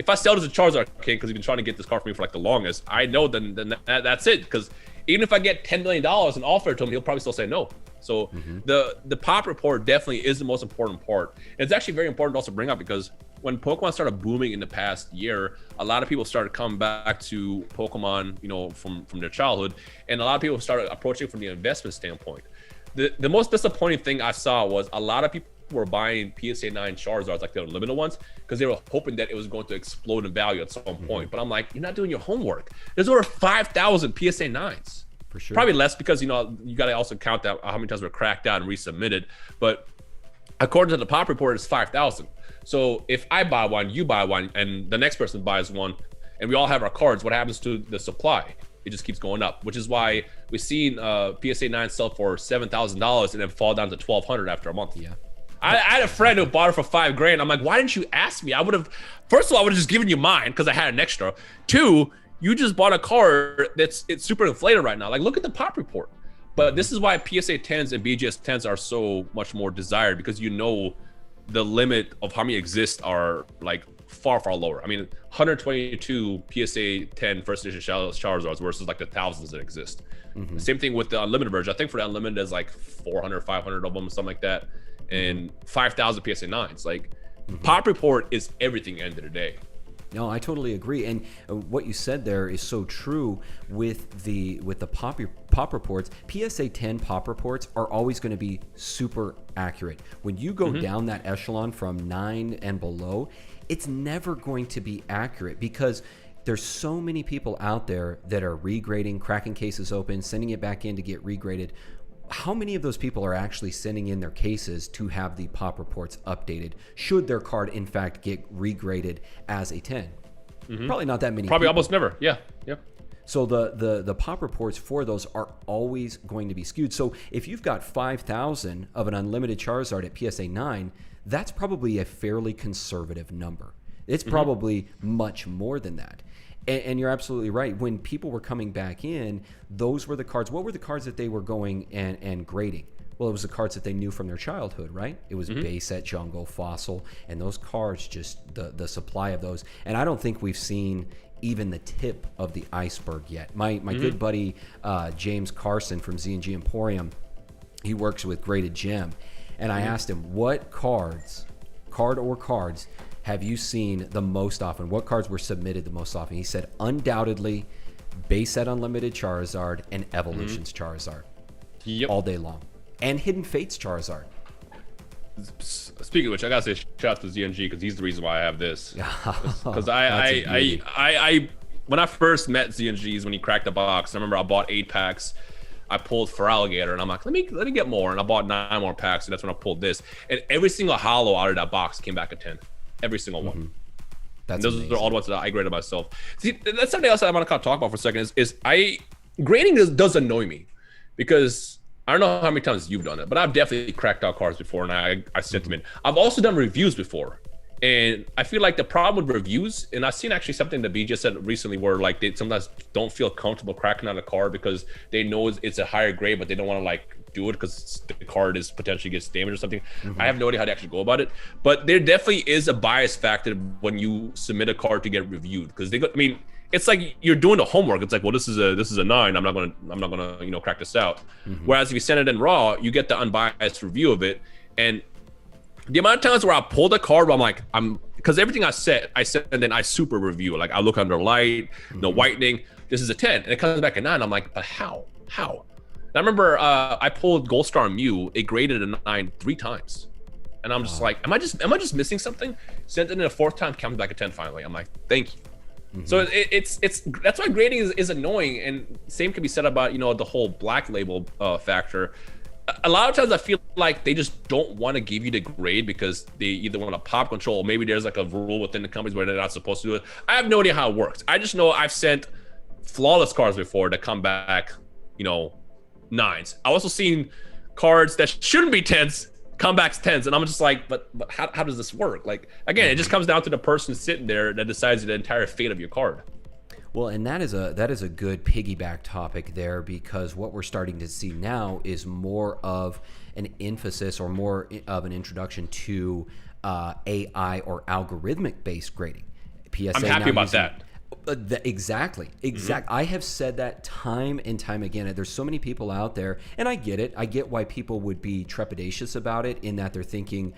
I sell this to Charizard King, because he's been trying to get this card for me for like the longest, I know then that's it. Because even if I get $10 million and offer it to him, he'll probably still say no. So the pop report definitely is the most important part. And it's actually very important to also bring up, because when Pokemon started booming in the past year, a lot of people started coming back to Pokemon, you know, from their childhood, and a lot of people started approaching it from the investment standpoint. The most disappointing thing I saw was a lot of people were buying PSA 9 Charizards, like the unlimited ones, because they were hoping that it was going to explode in value at some point. But I'm like, you're not doing your homework. There's over 5,000 PSA 9s. For sure. Probably less, because, you know, you got to also count that how many times were cracked out and resubmitted. But according to the pop report, it's 5,000. So if I buy one, you buy one, and the next person buys one, and we all have our cards, what happens to the supply? It just keeps going up, which is why we've seen PSA 9 sell for $7,000 and then fall down to $1,200 after a month. Yeah. I had a friend who bought it for $5,000. I'm like, why didn't you ask me? I would have. First of all, I would have just given you mine because I had an extra. 2, you just bought a card it's super inflated right now. Like, look at the pop report. But this is why PSA 10s and BGS 10s are so much more desired, because you know the limit of how many exist are like far lower. I mean, 122 PSA 10 first edition Charizards versus like the thousands that exist. Same thing with the unlimited version. I think for the unlimited, there's like 400, 500 of them, something like that, and 5,000 PSA 9s. Like, pop report is everything at the end of the day. No, I totally agree, and what you said there is so true with the pop reports. PSA 10 pop reports are always going to be super accurate. When you go down that echelon from 9 and below, it's never going to be accurate, because there's so many people out there that are regrading, cracking cases open, sending it back in to get regraded. How many of those people are actually sending in their cases to have the pop reports updated should their card in fact get regraded as a 10? Probably not that many. Probably people. Almost never. Yeah. So the pop reports for those are always going to be skewed. So if you've got 5,000 of an unlimited Charizard at PSA 9, that's probably a fairly conservative number. It's probably much more than that. And you're absolutely right. When people were coming back in, those were the cards. What were the cards that they were going and grading? Well, it was the cards that they knew from their childhood, right? It was base set, jungle, fossil, and those cards, just the supply of those. And I don't think we've seen even the tip of the iceberg yet. My good buddy James Carson from Z&G Emporium, he works with Graded Gem, and I asked him, what cards have you seen the most often? What cards were submitted the most often? He said, undoubtedly, base set unlimited Charizard and Evolutions Charizard. All day long. And Hidden Fates Charizard. Speaking of which, I gotta say shout out to ZNG because he's the reason why I have this. Because I when I first met ZNG's when he cracked the box, I remember I bought 8 packs. I pulled for Alligator, and I'm like, let me get more, and I bought 9 more packs, and that's when I pulled this. And every single holo out of that box came back a 10, every single one. That's those amazing. are all the ones that I graded myself. See, that's something else I want to kind of talk about for a second. Is grading does annoy me because I don't know how many times you've done it, but I've definitely cracked out cards before, and I sent them in. I've also done reviews before. And I feel like the problem with reviews, and I've seen actually something that B just said recently where like they sometimes don't feel comfortable cracking out a card because they know it's a higher grade, but they don't want to like do it because the card is potentially gets damaged or something. I have no idea how to actually go about it, but there definitely is a bias factor when you submit a card to get reviewed because I mean, it's like you're doing the homework. It's like, well, this is a 9. I'm not gonna crack this out. Whereas if you send it in raw, you get the unbiased review of it. And the amount of times where I pull the card, where because everything I said, and then I super review. Like I look under light, no whitening. This is a 10, and it comes back a 9. I'm like, but how? And I remember I pulled Gold Star Mew. It graded a 9 3 times, and I'm just like, am I just missing something? Sent it in a 4th time, comes back a 10 finally. I'm like, thank you. So it's that's why grading is annoying, and same can be said about the whole black label factor. A lot of times I feel like they just don't want to give you the grade because they either want to pop control or maybe there's like a rule within the companies where they're not supposed to do it. I have no idea how it works. I just know I've sent flawless cards before that come back, 9s. I've also seen cards that shouldn't be 10s come back 10s, and I'm just like, but how does this work? Like, again, it just comes down to the person sitting there that decides the entire fate of your card. Well, and that is a good piggyback topic there, because what we're starting to see now is more of an emphasis or more of an introduction to AI or algorithmic based grading. PSA. I'm happy about that. Exactly. I have said that time and time again. There's so many people out there, and I get it. I get why people would be trepidatious about it, in that they're thinking,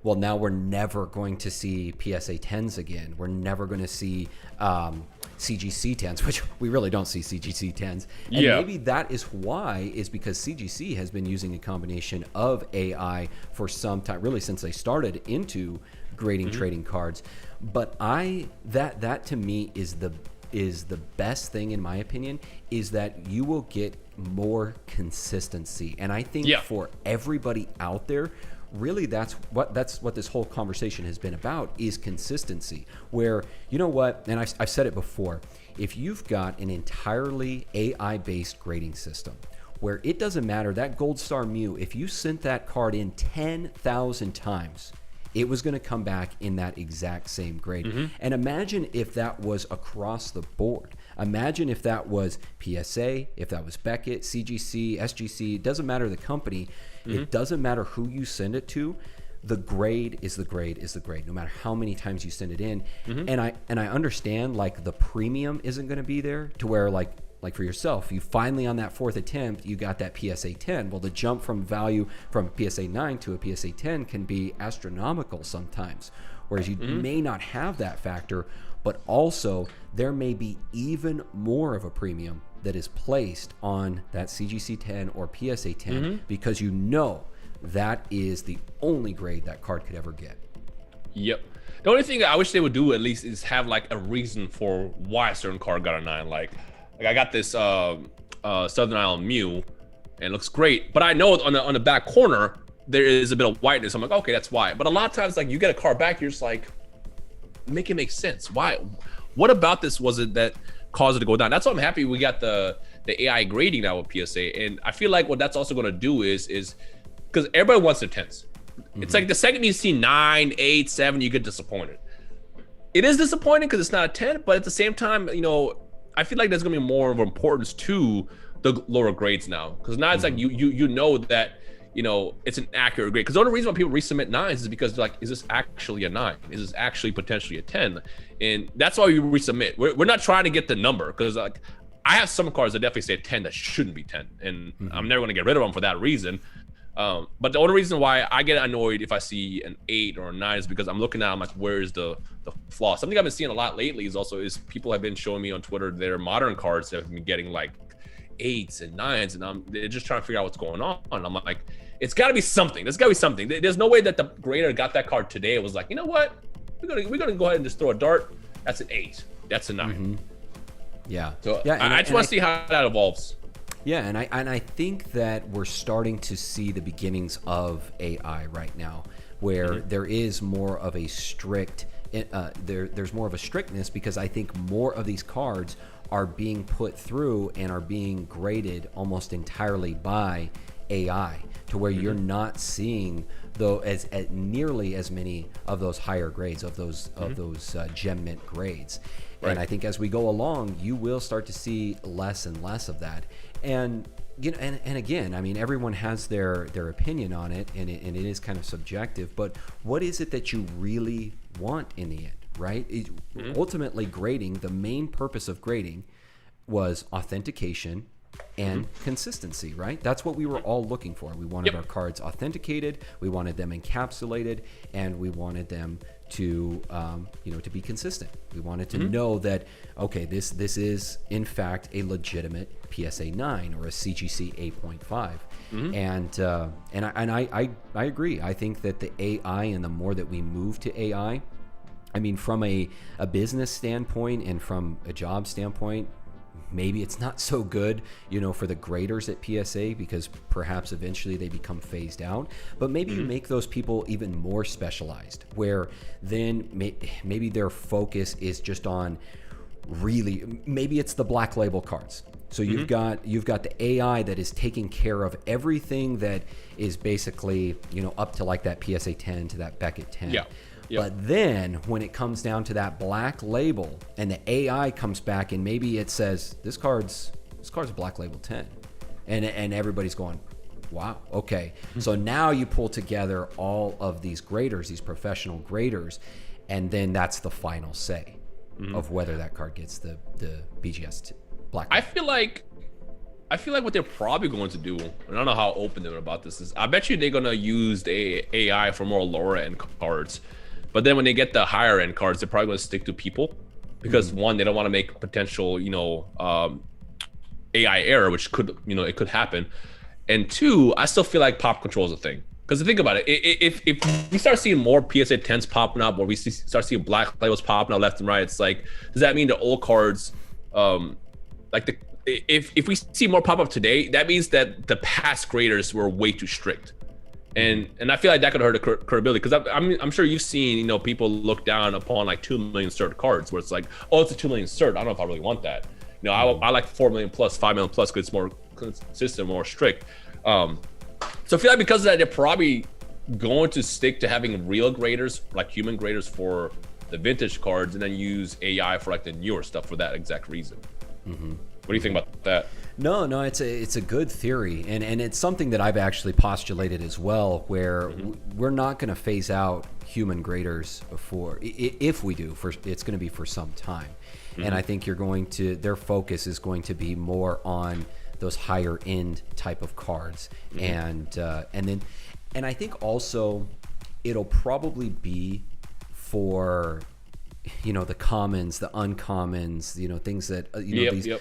well, now we're never going to see PSA 10s again. We're never going to see CGC 10s, which we really don't see CGC 10s. And maybe that is why, is because CGC has been using a combination of AI for some time, really since they started into grading trading cards. But that to me is the best thing, in my opinion, is that you will get more consistency. And I think for everybody out there, really that's what this whole conversation has been about, is consistency. Where, you know what, and I've said it before, if you've got an entirely AI based grading system where it doesn't matter, that Gold Star Mew, if you sent that card in 10,000 times, it was going to come back in that exact same grade. And imagine if that was across the board. Imagine if that was PSA, if that was Beckett, CGC, SGC, it doesn't matter the company. It doesn't matter who you send it to. The grade is the grade is the grade, no matter how many times you send it in. And I understand, like, the premium isn't going to be there to where, like for yourself, you finally on that 4th attempt, you got that PSA 10. Well, the jump from value from PSA 9 to a PSA 10 can be astronomical sometimes, whereas you may not have that factor, but also there may be even more of a premium that is placed on that CGC 10 or PSA 10 because that is the only grade that card could ever get. Yep. The only thing I wish they would do at least is have like a reason for why a certain card got a 9. Like I got this Southern Island Mew, and it looks great, but I know on the back corner there is a bit of whiteness. I'm like, okay, that's why. But a lot of times, like, you get a card back, you're just like, make it make sense. Why? What about this was it that caused it to go down? That's why I'm happy we got the AI grading now with PSA, and I feel like what that's also going to do is because everybody wants their 10s. It's like the second you see 9, 8, 7, you get disappointed. It is disappointing because it's not a 10, but at the same time, I feel like there's gonna be more of importance to the lower grades now, because now it's like you know that it's an accurate grade. Because the only reason why people resubmit 9s is because they're like, is this actually a 9? Is this actually potentially a 10? And that's why we resubmit. We're not trying to get the number, because like I have some cards that definitely say 10 that shouldn't be 10, and I'm never gonna get rid of them for that reason. But the only reason why I get annoyed if I see an 8 or a 9 is because I'm looking at, I'm like, where's the flaw? Something I've been seeing a lot lately is people have been showing me on Twitter their modern cards that have been getting like 8s and 9s, and they're just trying to figure out what's going on. And I'm like, It's got to be something. There's got to be something. There's no way that the grader got that card today. It was like, you know what? We're gonna go ahead and just throw a dart. That's an 8. That's a 9. Mm-hmm. Yeah. So yeah, I just want to see how that evolves. Yeah, and I think that we're starting to see the beginnings of AI right now, where there is more of a strict there's more of a strictness, because I think more of these cards are being put through and are being graded almost entirely by AI, to where you're not seeing though as nearly as many of those higher grades of those gem mint grades. Right. And I think as we go along, you will start to see less and less of that. And you know, and again, I mean, everyone has their opinion on it, and it is kind of subjective. But what is it that you really want in the end, right? Ultimately, grading, the main purpose of grading was authentication and consistency, right? That's what we were all looking for. We wanted our cards authenticated, we wanted them encapsulated, and we wanted them to to be consistent. We wanted to know that, okay, this is in fact a legitimate PSA 9 or a CGC 8.5. And I agree. I think that the AI, and the more that we move to AI, I mean, from a business standpoint and from a job standpoint, maybe it's not so good, for the graders at PSA, because perhaps eventually they become phased out. But maybe you make those people even more specialized, where then maybe their focus is just on maybe it's the black label cards. So you've got the AI that is taking care of everything that is basically, up to like that PSA 10 to that Beckett 10. Yeah. Yep. But then when it comes down to that black label and the AI comes back and maybe it says this card's a black label 10, and everybody's going, wow, okay. So now you pull together all of these graders, these professional graders, and then that's the final say of whether that card gets the BGS black label. I feel like what they're probably going to do, and I don't know how open they're about this, is I bet you they're gonna use the AI for more lower end cards. But then when they get the higher end cards, they're probably going to stick to people, because one, they don't want to make potential, AI error, which could, it could happen. And two, I still feel like pop control is a thing. Because think about it, if we start seeing more PSA 10s popping up, or we start seeing black labels popping up left and right, it's like, does that mean the old cards, if we see more pop up today, that means that the past graders were way too strict. And I feel like that could hurt the credibility, because I'm sure you've seen, people look down upon like 2 million cert cards, where it's like, oh, it's a 2 million cert. I don't know if I really want that. I like 4 million plus, 5 million plus, because it's more consistent, more strict. So I feel like because of that, they're probably going to stick to having real graders, like human graders, for the vintage cards, and then use AI for like the newer stuff for that exact reason. What do you think about that? No, it's a good theory, and it's something that I've actually postulated as well, where we're not going to phase out human graders if we do, it's going to be for some time. And I think their focus is going to be more on those higher end type of cards. And I think also it'll probably be for the commons, the uncommons, things that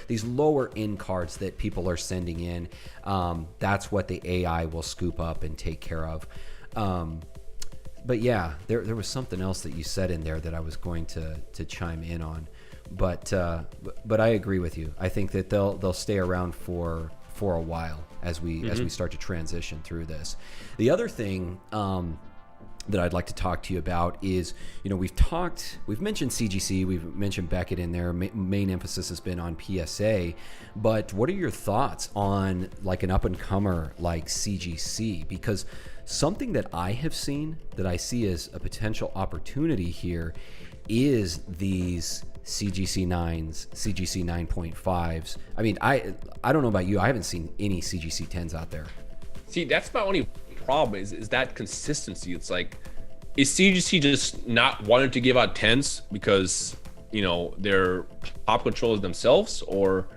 these lower end cards that people are sending in. That's what the AI will scoop up and take care of. But yeah, there was something else that you said in there that I was going to chime in on. But I agree with you. I think that they'll stay around for a while as we start to transition through this. The other thing that I'd like to talk to you about is, we've mentioned CGC, we've mentioned Beckett in there. Main emphasis has been on PSA, but what are your thoughts on like an up and comer like CGC? Because something that I have seen that I see as a potential opportunity here is these CGC 9s, CGC 9.5s. I mean, I don't know about you, I haven't seen any CGC 10s out there. See, that's my only problem is that consistency. It's like, is CGC just not wanting to give out 10s because they're pop controllers themselves, or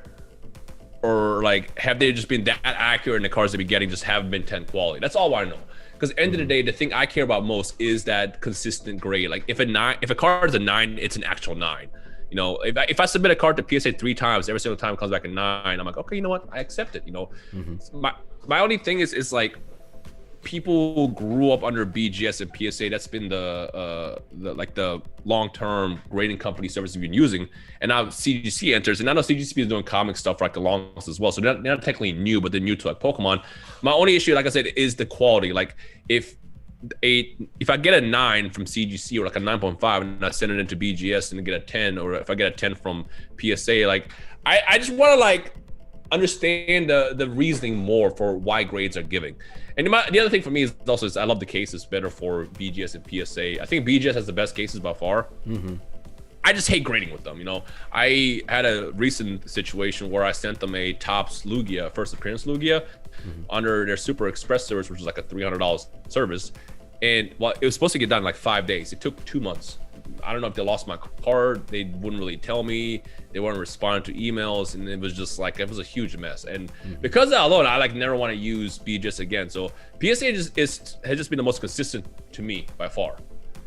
like have they just been that accurate in the cards they've been getting, just haven't been 10 quality? That's all I know. Because at the end of the day, the thing I care about most is that consistent grade. Like if a card is a 9, it's an actual 9. If I submit a card to PSA 3 times, every single time it comes back a 9, I'm like, okay, you know what, I accept it. My only thing is like, people who grew up under BGS and PSA, that's been the long-term grading company service we've been using. And now CGC enters, and I know CGC is doing comic stuff for like the longest as well. So they're not technically new, but they're new to like Pokemon. My only issue, like I said, is the quality. Like if I get a 9 from CGC or like a 9.5 and I send it into BGS and get a 10, or if I get a 10 from PSA, like I just want to like understand the reasoning more for why grades are giving. And the other thing for me is also I love the cases better for BGS and PSA. I think BGS has the best cases by far. I just hate grading with them. You know, I had a recent situation where I sent them a Topps Lugia, first appearance Lugia, under their Super Express service, which was like a $300 service. And well, it was supposed to get done in like 5 days. It took 2 months. I don't know if they lost my card. They wouldn't really tell me. They weren't responding to emails, and it was just like, it was a huge mess. And because of that alone, I like never want to use BGS again. So PSA has just been the most consistent to me by far,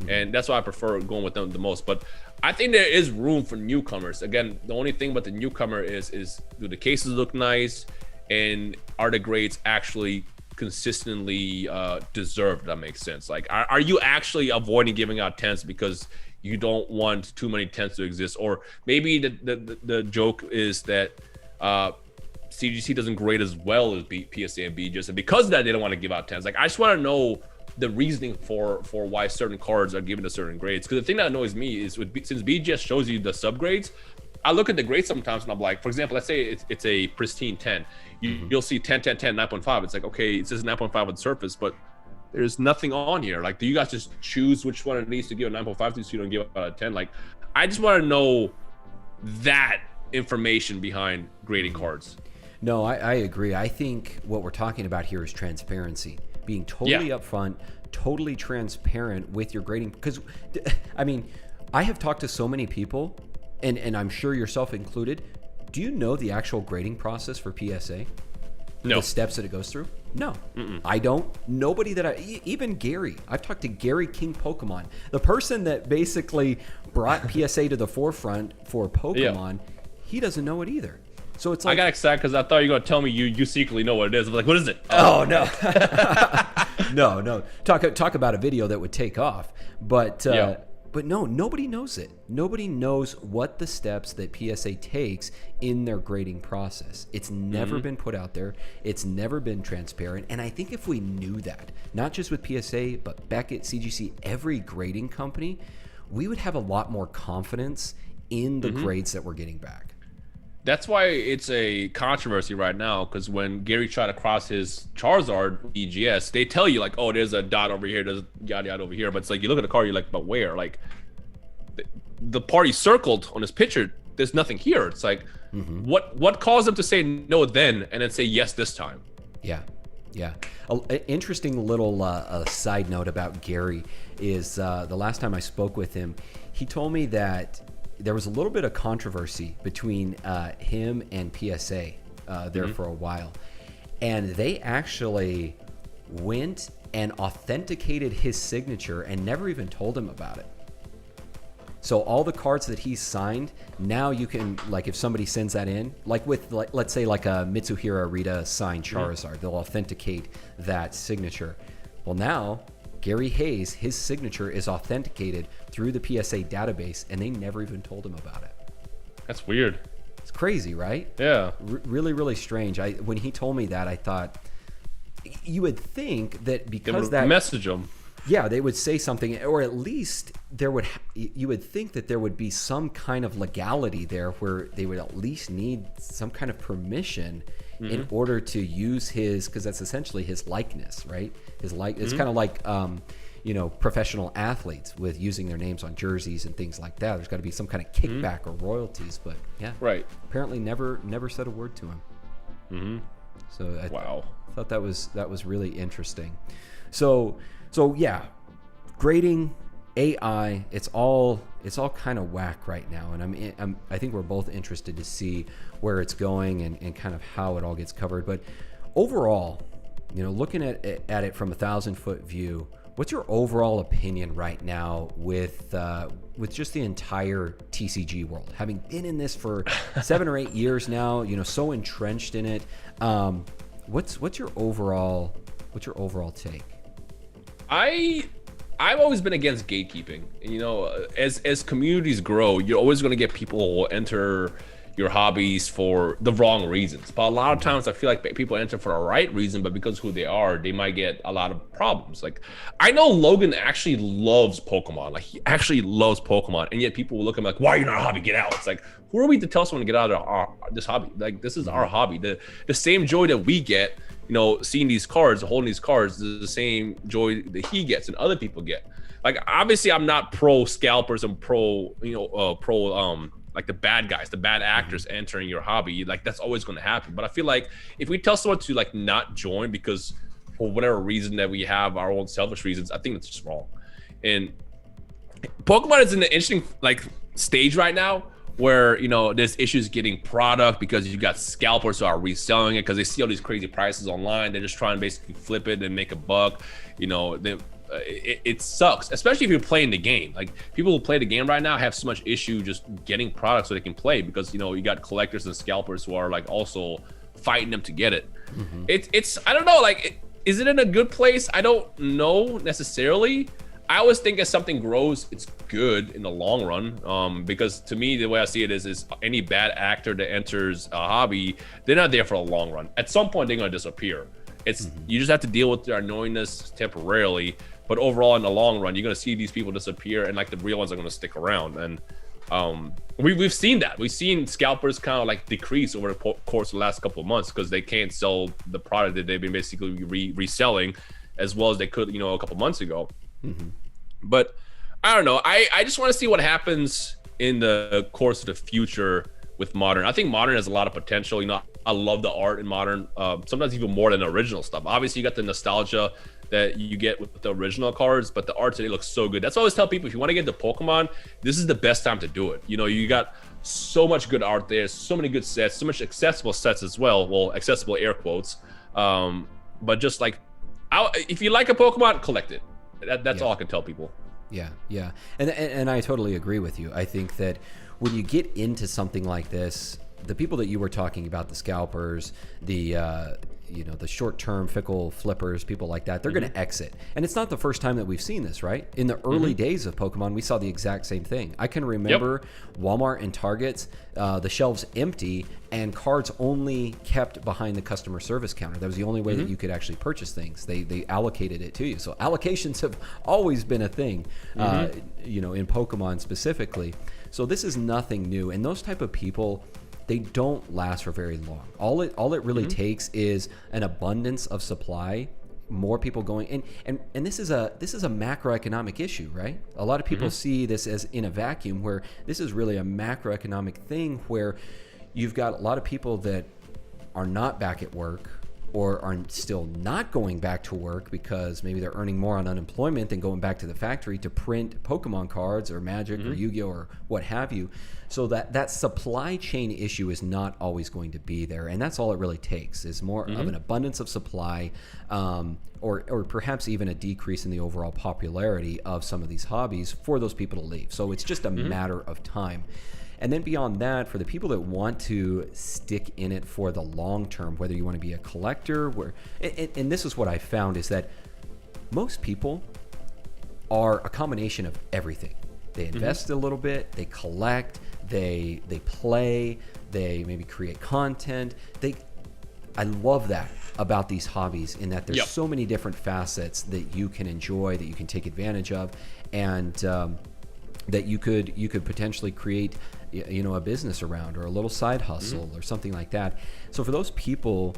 and that's why I prefer going with them the most. But I think there is room for newcomers. Again, the only thing about the newcomer is do the cases look nice, and are the grades actually consistently deserved? That makes sense. Like, are you actually avoiding giving out 10s because you don't want too many 10s to exist? Or maybe the joke is that CGC doesn't grade as well as PSA and BGS, and because of that, they don't want to give out 10s. Like, I just want to know the reasoning for why certain cards are given to certain grades. Because the thing that annoys me is since BGS shows you the subgrades, I look at the grades sometimes and I'm like, for example, let's say it's a pristine 10. You'll see 10, 10, 10, 9.5. It's like, okay, it says 9.5 on the surface, but there's nothing on here. Like, do you guys just choose which one it needs to give a 9.5 to so you don't give out a 10? Like, I just want to know that information behind grading cards. No, I agree. I think what we're talking about here is transparency. Being totally upfront, totally transparent with your grading. Because, I mean, I have talked to so many people, and I'm sure yourself included. Do you know the actual grading process for PSA? No. The steps that it goes through? No. I don't. Nobody that even Gary. I've talked to Gary King Pokemon, the person that basically brought PSA to the forefront for Pokemon. He doesn't know it either. So it's like, I got excited because I thought you were going to tell me you secretly know what it is. I was like, what is it? Oh, no. No. Talk about a video that would take off. But no, nobody knows it. Nobody knows what the steps that PSA takes in their grading process. It's never been put out there. It's never been transparent. And I think if we knew that, not just with PSA, but back at CGC, every grading company, we would have a lot more confidence in the grades that we're getting back. That's why it's a controversy right now, because when Gary tried to cross his Charizard EGS, they tell you like, oh, there's a dot over here, there's yada yada over here, but it's like you look at the card, you're like, but where? Like the part he circled on his picture, there's nothing here. It's like, what caused him to say no then and then say yes this time? Yeah. An interesting little side note about Gary is the last time I spoke with him, he told me that there was a little bit of controversy between him and PSA there for a while. And they actually went and authenticated his signature and never even told him about it. So all the cards that he signed, now you can, like if somebody sends that in, like with, let's say like a Mitsuhiro Arita signed Charizard, they'll authenticate that signature. Well, now Gary Hayes, his signature is authenticated through the PSA database, and they never even told him about it. That's weird. It's crazy, right? Yeah. Really, really strange. When he told me that, I thought, you would think that because that message him. Yeah, they would say something, or at least you would think that there would be some kind of legality there where they would at least need some kind of permission in order to use his, because that's essentially his likeness, right? His it's kind of like professional athletes with using their names on jerseys and things like that. There's got to be some kind of kickback or royalties, but yeah, right. Apparently, never said a word to him. So I thought that was really interesting. So yeah, grading, AI, it's all kind of whack right now, and I think we're both interested to see where it's going and kind of how it all gets covered. But overall, looking at it from 1,000-foot view, what's your overall opinion right now with just the entire TCG world, having been in this for 7 or 8 years now? So entrenched in it. What's your overall What's your overall take? I've always been against gatekeeping. You know, as communities grow, you're always going to get people who will enter your hobbies for the wrong reasons. But a lot of times I feel like people enter for the right reason, but because of who they are, they might get a lot of problems. Like, I know Logan actually loves Pokemon. Like, he actually loves Pokemon. And yet people will look at him like, why are you not a hobby? Get out. It's like, who are we to tell someone to get out of this hobby? Like, this is our hobby. The same joy that we get, you know, seeing these cards, holding these cards, is the same joy that he gets and other people get. Like, obviously I'm not pro scalpers and pro like the bad guys, the bad actors entering your hobby. Like, that's always going to happen. But I feel like if we tell someone to like not join because for whatever reason that we have our own selfish reasons, I think that's just wrong. And Pokemon is in an interesting like stage right now where, you know, there's issues getting product because you got scalpers who are reselling it because they see all these crazy prices online. They're just trying to basically flip it and make a buck. You know, it sucks, especially if you're playing the game. Like, people who play the game right now have so much issue just getting products so they can play because, you know, you got collectors and scalpers who are like also fighting them to get it. It's I don't know, like, is it in a good place? I don't know necessarily. I always think as something grows, it's good in the long run, because to me, the way I see it is any bad actor that enters a hobby, they're not there for a long run. At some point, they're going to disappear. It's you just have to deal with their annoyingness temporarily, but overall, in the long run, you're going to see these people disappear, and like the real ones are going to stick around. And we've seen that. We've seen scalpers kind of like decrease over the course of the last couple of months because they can't sell the product that they've been basically reselling as well as they could, you know, a couple months ago. But I don't know. I just want to see what happens in the course of the future with Modern. I think Modern has a lot of potential. You know, I love the art in Modern, sometimes even more than the original stuff. Obviously, you got the nostalgia that you get with the original cards, but the art today looks so good. That's why I always tell people, if you want to get into Pokemon, this is the best time to do it. You know, you got so much good art there, so many good sets, so much accessible sets as well. Well, accessible air quotes. But just like, if you like a Pokemon, collect it. That's all I can tell people. Yeah. And I totally agree with you. I think that when you get into something like this, the people that you were talking about, the scalpers, the short-term fickle flippers, people like that, they're going to exit. And it's not the first time that we've seen this, right? In the early days of Pokemon, we saw the exact same thing. I can remember Walmart and Targets, the shelves empty and cards only kept behind the customer service counter. That was the only way that you could actually purchase things. They allocated it to you. So allocations have always been a thing, in Pokemon specifically. So this is nothing new. And those type of people, they don't last for very long. All it really takes is an abundance of supply, more people going and this is a macroeconomic issue, right? A lot of people see this as in a vacuum, where this is really a macroeconomic thing where you've got a lot of people that are not back at work or are still not going back to work because maybe they're earning more on unemployment than going back to the factory to print Pokemon cards or Magic or Yu-Gi-Oh or what have you. So that supply chain issue is not always going to be there. And that's all it really takes, is more of an abundance of supply, or perhaps even a decrease in the overall popularity of some of these hobbies for those people to leave. So it's just a matter of time. And then beyond that, for the people that want to stick in it for the long term, whether you want to be a collector, and this is what I found, is that most people are a combination of everything. They invest a little bit, they collect, they play, they maybe create content. I love that about these hobbies, in that there's so many different facets that you can enjoy, that you can take advantage of, and that you could potentially create a business around, or a little side hustle or something like that. So for those people,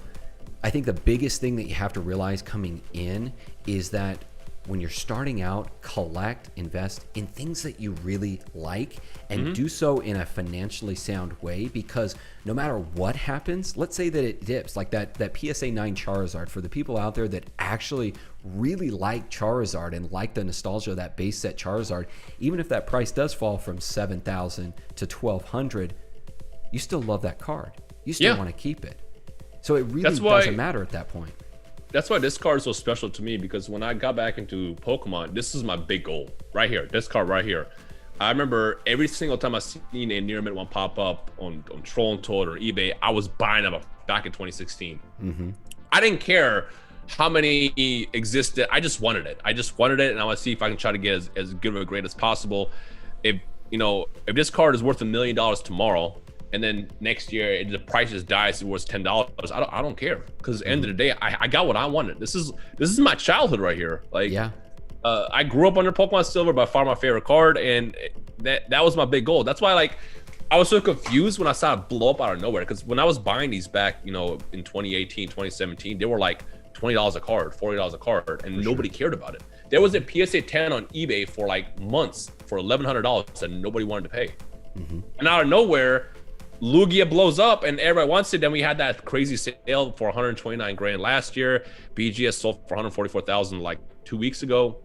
I think the biggest thing that you have to realize coming in is that when you're starting out, collect, invest in things that you really like, and do so in a financially sound way, because no matter what happens, let's say that it dips, like that PSA 9 Charizard, for the people out there that actually really like Charizard and like the nostalgia of that base set Charizard, even if that price does fall from $7,000 to $1,200, you still love that card. You still want to keep it. So it really doesn't matter at that point. That's why this card is so special to me, because when I got back into Pokemon, this is my big goal right here. This card right here. I remember every single time I seen a near mint one pop up on Troll and Toad or eBay, I was buying them back in 2016. I didn't care how many existed. I just wanted it. And I want to see if I can try to get as good of a grade as possible. If if this card is worth $1 million tomorrow, and then next year the price just dies, it was $10. I don't care, because at the end of the day, I got what I wanted. This is my childhood right here. Like, yeah. I grew up under Pokemon Silver, by far my favorite card, and that was my big goal. That's why, like, I was so confused when I saw it blow up out of nowhere, because when I was buying these back, in 2018, 2017, they were like $20 a card, $40 a card, and nobody cared about it. There was a PSA 10 on eBay for like months for $1,100 and nobody wanted to pay. And out of nowhere, Lugia blows up and everybody wants it. Then we had that crazy sale for 129 grand last year. BGS sold for 144,000 like 2 weeks ago.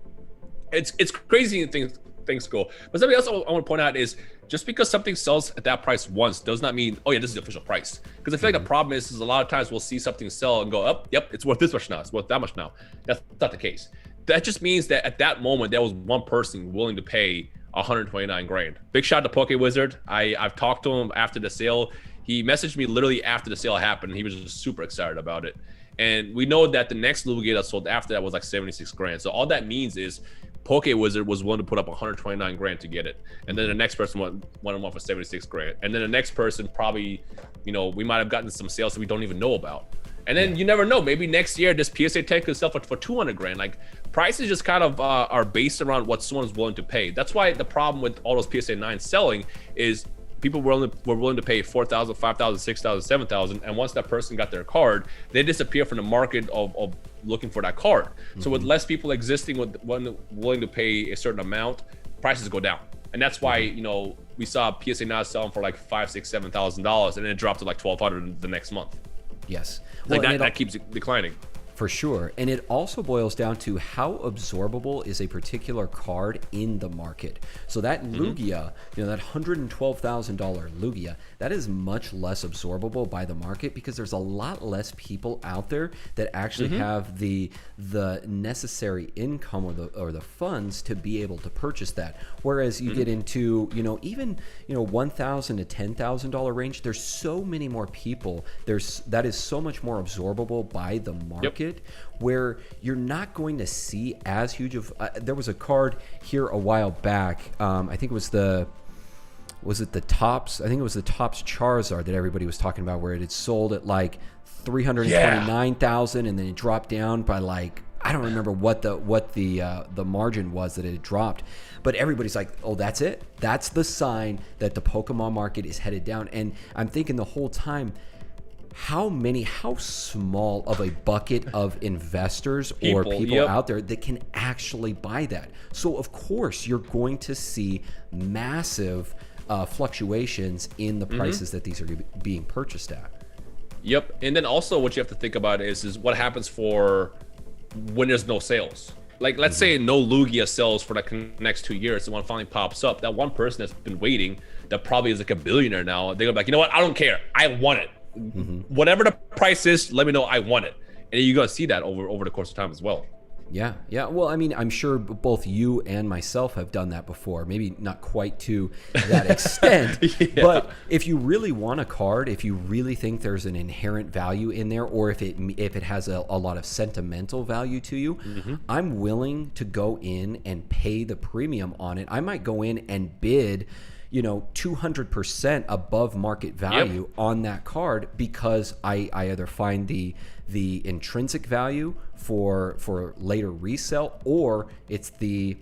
It's crazy things go. But something else I want to point out is, just because something sells at that price once does not mean, oh yeah, this is the official price. Because I feel like the problem is a lot of times we'll see something sell and go up, yep, it's worth this much now, it's worth that much now. That's not the case. That just means that at that moment there was one person willing to pay 129 grand. Big shout out to PokeWizard. I've talked to him after the sale. He messaged me literally after the sale happened. He was just super excited about it. And we know that the next Lugia that sold after that was like 76 grand. So all that means is PokeWizard was willing to put up 129 grand to get it. And then the next person wanted one for 76 grand. And then the next person probably, we might have gotten some sales that we don't even know about. And then you never know, maybe next year this PSA 10 could sell for 200 grand. Like, prices just kind of are based around what someone is willing to pay. That's why the problem with all those PSA 9 selling is people were willing to pay 4,000, 5,000, 6,000, 7,000, and once that person got their card, they disappear from the market of looking for that card. So with less people existing willing to pay a certain amount, prices go down. And that's why we saw PSA 9 selling for like $5,000, $6,000, $7,000, and then it dropped to like 1,200 the next month. Yes. Like that keeps declining. For sure. And it also boils down to how absorbable is a particular card in the market. So that Lugia, that $112,000 Lugia, that is much less absorbable by the market because there's a lot less people out there that actually have the necessary income or the funds to be able to purchase that. Whereas you get into, even, $1,000 to $10,000 range, there's so many more people. That is so much more absorbable by the market. Where you're not going to see as huge of there was a card here a while back. I think it was the Topps Charizard that everybody was talking about, where it had sold at like 329,000 and then it dropped down by like, I don't remember what the margin was that it had dropped, but everybody's like, oh, that's it. That's the sign that the Pokemon market is headed down. And I'm thinking the whole time, how small of a bucket of investors or people out there that can actually buy that. So of course you're going to see massive fluctuations in the prices that these are being purchased at. Yep. And then also what you have to think about is what happens for when there's no sales. Like, let's say no Lugia sells for like the next 2 years, and one finally pops up, that one person that's been waiting, that probably is like a billionaire now, they're like, you know what, I don't care, I want it. Whatever the price is, let me know, I want it. And you're gonna see that over the course of time as well. Yeah. Well, I mean, I'm sure both you and myself have done that before. Maybe not quite to that extent, but if you really want a card, if you really think there's an inherent value in there, or if it has a lot of sentimental value to you, I'm willing to go in and pay the premium on it. I might go in and bid 200% above market value on that card, because I either find the intrinsic value for later resale, or it's the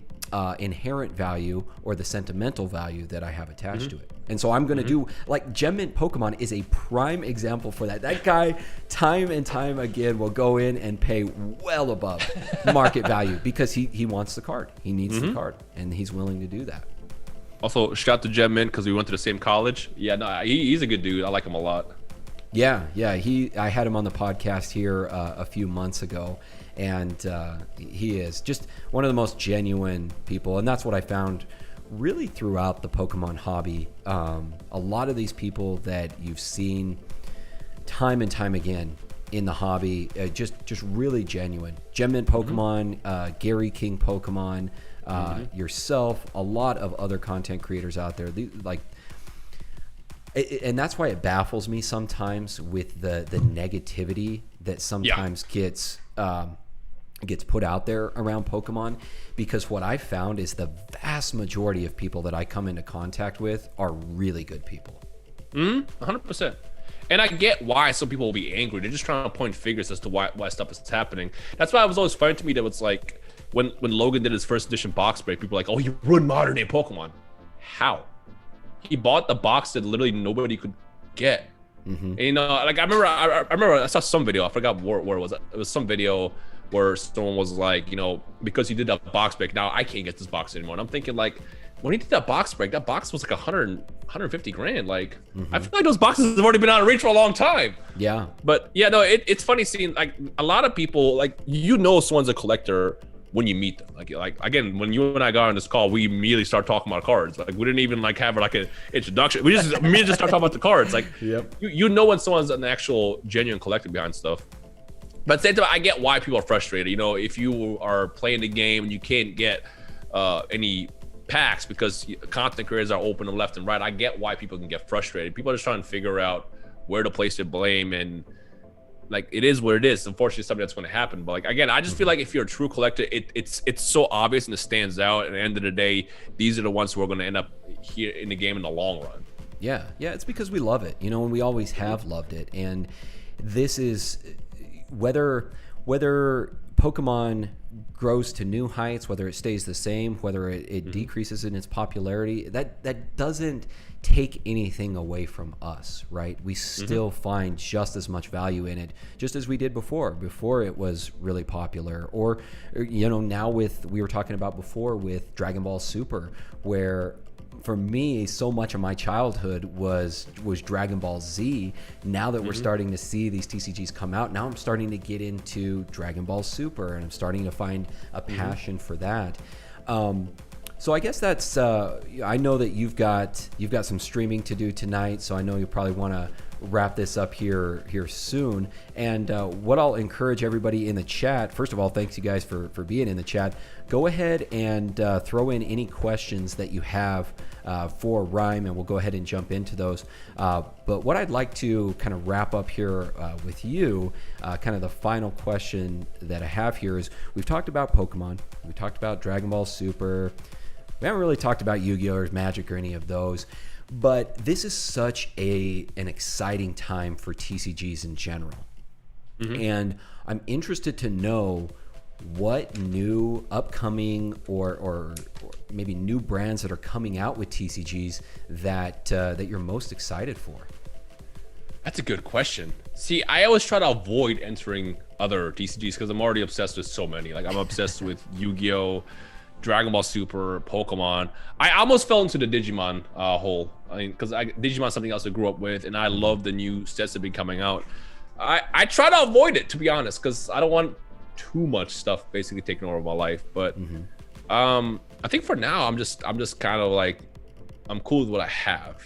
inherent value or the sentimental value that I have attached to it. And so I'm going to do, like, Gem Mint Pokemon is a prime example for that. That guy, time and time again, will go in and pay well above market value because he wants the card. He needs the card, and he's willing to do that. Also, shout out to Gem Mint because we went to the same college. Yeah, no, he's a good dude. I like him a lot. Yeah. I had him on the podcast here a few months ago, and he is just one of the most genuine people. And that's what I found really throughout the Pokemon hobby. A lot of these people that you've seen time and time again in the hobby, just really genuine. Gem Mint Pokemon, Gary King Pokemon, yourself, a lot of other content creators out there, and that's why it baffles me sometimes with the negativity that sometimes gets gets put out there around Pokemon, because what I found is the vast majority of people that I come into contact with are really good people. 100%. And I get why some people will be angry. They're just trying to point fingers as to why stuff is happening. That's why it was always funny to me that it's like when Logan did his first edition box break, people were like, oh, you ruined modern day Pokemon. How? He bought the box that literally nobody could get. And, you know, like I remember I saw some video. I forgot where it was. It was some video where someone was like, you know, because he did that box break, now I can't get this box anymore. And I'm thinking, like, when he did that box break, that box was like 150 grand. Like, I feel like those boxes have already been out of reach for a long time. Yeah. But yeah, no, it's funny seeing like a lot of people, like, you know, someone's a collector when you meet them. Like again, when you and I got on this call, we immediately start talking about cards. Like, we didn't even like have like an introduction. We just immediately start talking about the cards. Like, you know when someone's an actual genuine collector behind stuff. But at the same time, I get why people are frustrated. You know, if you are playing the game and you can't get any packs because content creators are open to left and right, I get why people can get frustrated. People are just trying to figure out where to place their blame, and like, it is what it is. Unfortunately, something that's going to happen. But like, again, I just feel like if you're a true collector, it's so obvious and it stands out. At the end of the day, these are the ones who are going to end up here in the game in the long run. Yeah, it's because we love it, you know, and we always have loved it. And this is whether Pokemon grows to new heights, whether it stays the same, whether it decreases in its popularity, that doesn't take anything away from us, right? We still find just as much value in it, just as we did before it was really popular. Or you know, now we were talking about before with Dragon Ball Super, where for me, so much of my childhood was Dragon Ball Z. Now that we're starting to see these TCGs come out, now I'm starting to get into Dragon Ball Super, and I'm starting to find a passion for that. So I guess that's. I know that you've got some streaming to do tonight, so I know you probably want to wrap this up here soon. And what I'll encourage everybody in the chat, first of all, thanks you guys for being in the chat. Go ahead and throw in any questions that you have for Rhyme, and we'll go ahead and jump into those. But what I'd like to kind of wrap up here with you, kind of the final question that I have here is, we've talked about Pokemon, we talked about Dragon Ball Super, we haven't really talked about Yu-Gi-Oh! Or Magic or any of those. But this is such an exciting time for TCGs in general. And I'm interested to know what new upcoming or maybe new brands that are coming out with TCGs that you're most excited for. That's a good question. See, I always try to avoid entering other TCGs because I'm already obsessed with so many. Like, I'm obsessed with Yu-Gi-Oh!, Dragon Ball Super, Pokemon. I almost fell into the Digimon hole. I mean, because Digimon is something else I grew up with, and I love the new sets that have been coming out. I try to avoid it, to be honest, because I don't want too much stuff basically taking over my life. But I think for now, I'm just kind of like, I'm cool with what I have.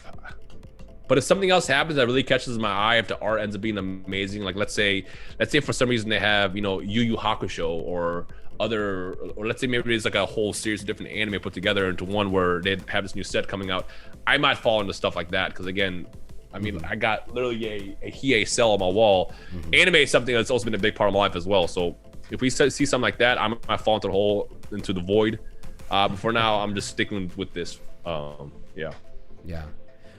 But if something else happens that really catches my eye, if the art ends up being amazing, like let's say for some reason they have, you know, Yu Yu Hakusho or let's say maybe there's like a whole series of different anime put together into one where they have this new set coming out, I might fall into stuff like that. Because again, I mean, I got literally a Hiei cell on my wall. Anime is something that's also been a big part of my life as well. So if we see something like that, I might fall into the void. But for now, I'm just sticking with this. Yeah.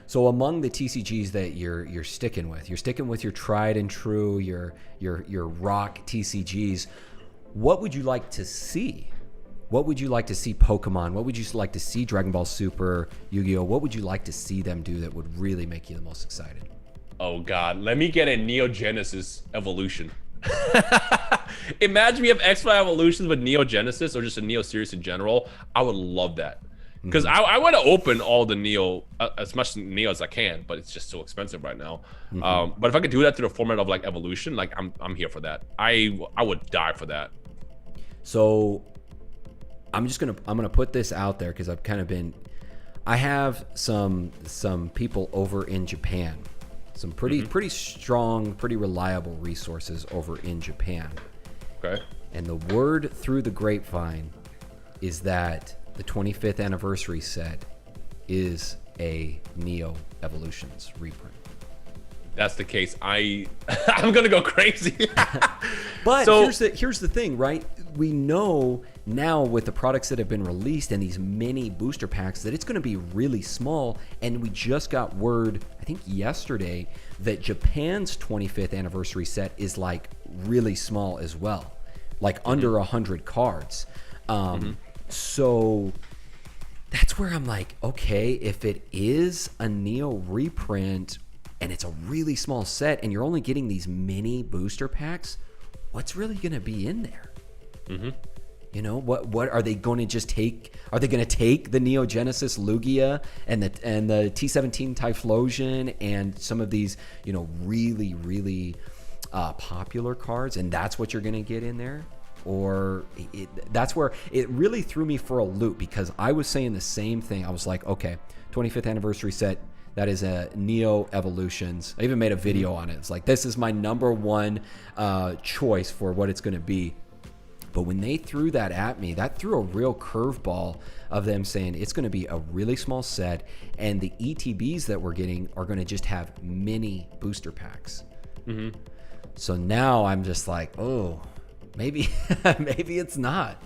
So among the TCGs that you're sticking with your tried and true, your rock TCGs. What would you like to see? What would you like to see Pokemon? What would you like to see Dragon Ball Super, Yu-Gi-Oh? What would you like to see them do that would really make you the most excited? Oh God, let me get a Neo Genesis evolution. Imagine we have X-Y evolutions with Neo Genesis or just a Neo series in general. I would love that. Because I want to open all the Neo, as much Neo as I can, but it's just so expensive right now. But if I could do that through the format of like evolution, like I'm here for that. I would die for that. So I'm gonna put this out there because I have some people over in Japan, some pretty strong, pretty reliable resources over in Japan. Okay. And the word through the grapevine is that the 25th anniversary set is a Neo Evolutions reprint. that's the case, I'm gonna go crazy. But So- here's the thing, right? We know now with the products that have been released and these mini booster packs that it's going to be really small. And we just got word, I think yesterday, that Japan's 25th anniversary set is like really small as well, like under 100 cards. So that's where I'm like, okay, if it is a Neo reprint and it's a really small set and you're only getting these mini booster packs, what's really going to be in there? You know, what are they going to just take? Are they going to take the Neo Genesis Lugia and the T17 Typhlosion and some of these, you know, really popular cards, and that's what you're going to get in there? Or that's where it really threw me for a loop, because I was saying the same thing. I was like, okay, 25th anniversary set, that is a Neo Evolutions. I even made a video on it. It's like, this is my number one choice for what it's going to be. But when they threw that at me, that threw a real curveball of them saying it's going to be a really small set, and the ETBs that we're getting are going to just have mini booster packs. So now I'm just like, oh, maybe it's not.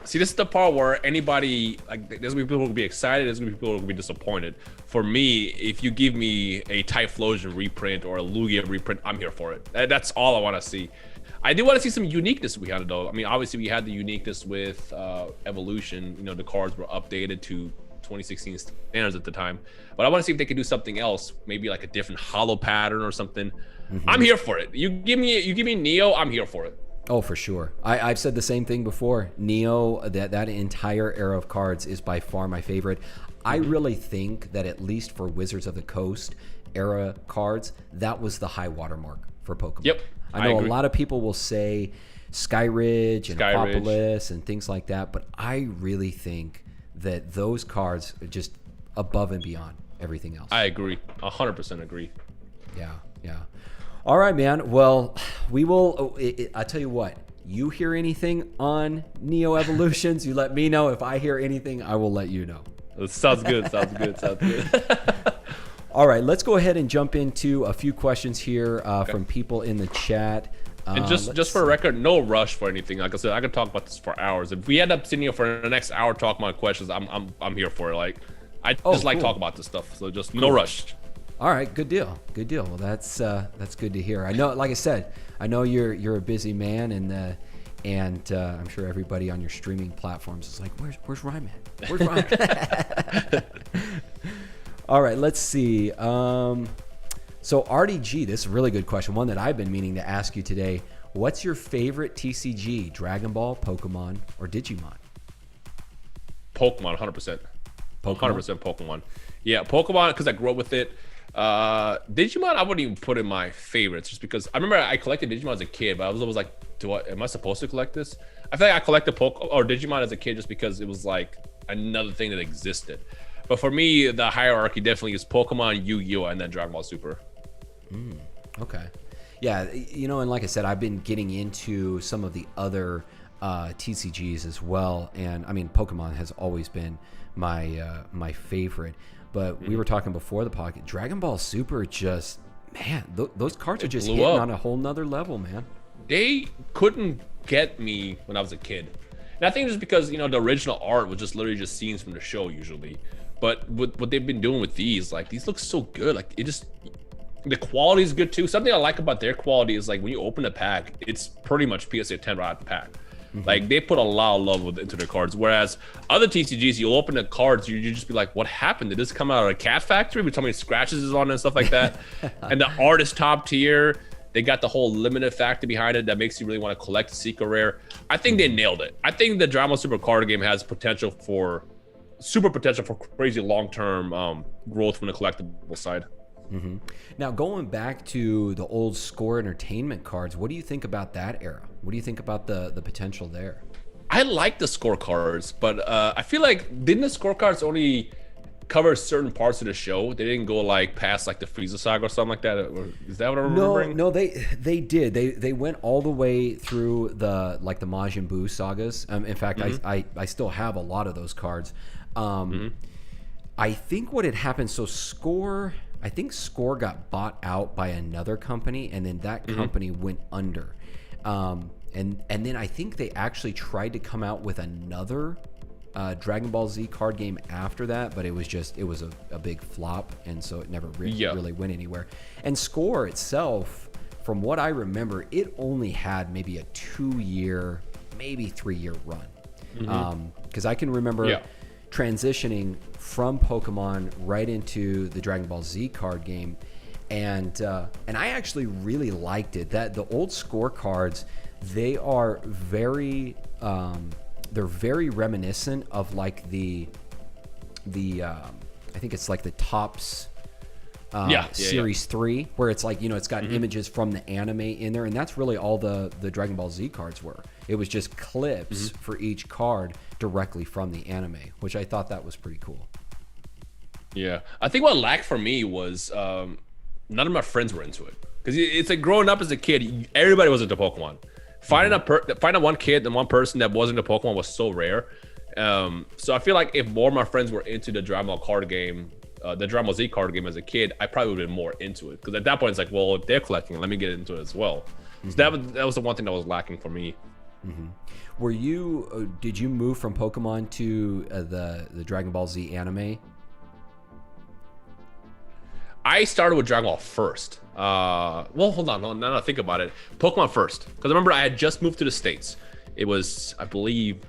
See, this is the part where anybody, like, there's gonna be people who will be excited, there's gonna be people who will be disappointed. For me, if you give me a Typhlosion reprint or a Lugia reprint, I'm here for it. That's all I want to see. I do want to see some uniqueness we had, though. I mean, obviously we had the uniqueness with Evolution. You know, the cards were updated to 2016 standards at the time. But I want to see if they could do something else, maybe like a different hollow pattern or something. I'm here for it. You give me Neo, I'm here for it. Oh, for sure. I've said the same thing before. Neo, that entire era of cards is by far my favorite. I really think that at least for Wizards of the Coast era cards, that was the high watermark for Pokemon. Yep. I know agree. a lot of people will say Skyridge and Aquapolis and things like that, but I really think that those cards are just above and beyond everything else. I agree. 100% agree. Yeah. All right, man. Well, we will. I tell you what. You hear anything on Neo Evolutions, you let me know. If I hear anything, I will let you know. Sounds good. All right, let's go ahead and jump into a few questions here from people in the chat. And just for the record, no rush for anything. Like I said, I could talk about this for hours. If we end up sitting here for the next hour talking about questions, I'm here for it. Like, I just like talk about this stuff. So just no rush. All right, good deal. Well, that's good to hear. I know, like I said, I know you're a busy man, and I'm sure everybody on your streaming platforms is like, where's Rhyme at? Where's Rhyme? All right, let's see. So RDG, this is a really good question, one that I've been meaning to ask you today. What's your favorite TCG? Dragon Ball, Pokemon, or Digimon? Pokemon, 100%. 100% Pokemon. Yeah, Pokemon, because I grew up with it. Digimon, I wouldn't even put in my favorites, just because I remember I collected Digimon as a kid, but I was always like, am I supposed to collect this? I feel like I collected Digimon as a kid just because it was like another thing that existed. But for me, the hierarchy definitely is Pokemon, Yu-Gi-Oh, and then Dragon Ball Super. Okay. Yeah, you know, and like I said, I've been getting into some of the other TCGs as well, and I mean, Pokemon has always been my favorite. But we were talking before the podcast, Dragon Ball Super, just, man, those cards are just hitting on a whole nother level, man. They couldn't get me when I was a kid. And I think just because, you know, the original art was just literally just scenes from the show usually. But with what they've been doing with these, like, these look so good. Like, the quality is good too. Something I like about their quality is, like, when you open a pack, it's pretty much PSA 10 right out the pack. Like, they put a lot of love into their cards. Whereas other TCGs, you'll open the cards, you just be like, what happened? Did this come out of a cat factory with so many scratches is on it and stuff like that? And the art is top tier. They got the whole limited factor behind it that makes you really want to collect the secret rare. I think they nailed it. I think the Dragon Ball Super card game has super potential for crazy long-term growth from the collectible side. Now, going back to the old Score Entertainment cards, what do you think about that era? What do you think about the potential there? I like the scorecards, but I feel like, didn't the scorecards only cover certain parts of the show? They didn't go like past like the Frieza saga or something like that? Or, is that what I'm remembering? No, they did. They went all the way through the Majin Buu sagas. In fact, I still have a lot of those cards. I think what had happened, so Score I think Score got bought out by another company, and then that company went under. And then I think they actually tried to come out with another Dragon Ball Z card game after that, but it was a big flop, and so it never really went anywhere. And Score itself, from what I remember, it only had maybe a 2-year, maybe 3-year run. Because I can remember transitioning from Pokemon right into the Dragon Ball Z card game, and I actually really liked it. That the old Score cards, they are very they're very reminiscent of like the I think it's like the Topps Series 3, where it's like, it's got images from the anime in there, and that's really all the Dragon Ball Z cards were. It was just clips for each card directly from the anime, which I thought that was pretty cool. Yeah, I think what lacked for me was none of my friends were into it, because it's like growing up as a kid, everybody was into Pokemon. Finding one kid and one person that wasn't into Pokemon was so rare. So I feel like if more of my friends were into the Dragon Ball card game, the Dragon Ball Z card game as a kid, I probably would have been more into it, because at that point it's like, well, if they're collecting, let me get into it as well. So that was the one thing that was lacking for me. Were you did you move from Pokemon to the Dragon Ball Z anime? I started with Dragon Ball first. Well, hold on. Now that I think about it, Pokemon first, because I remember I had just moved to the States. It was, I believe,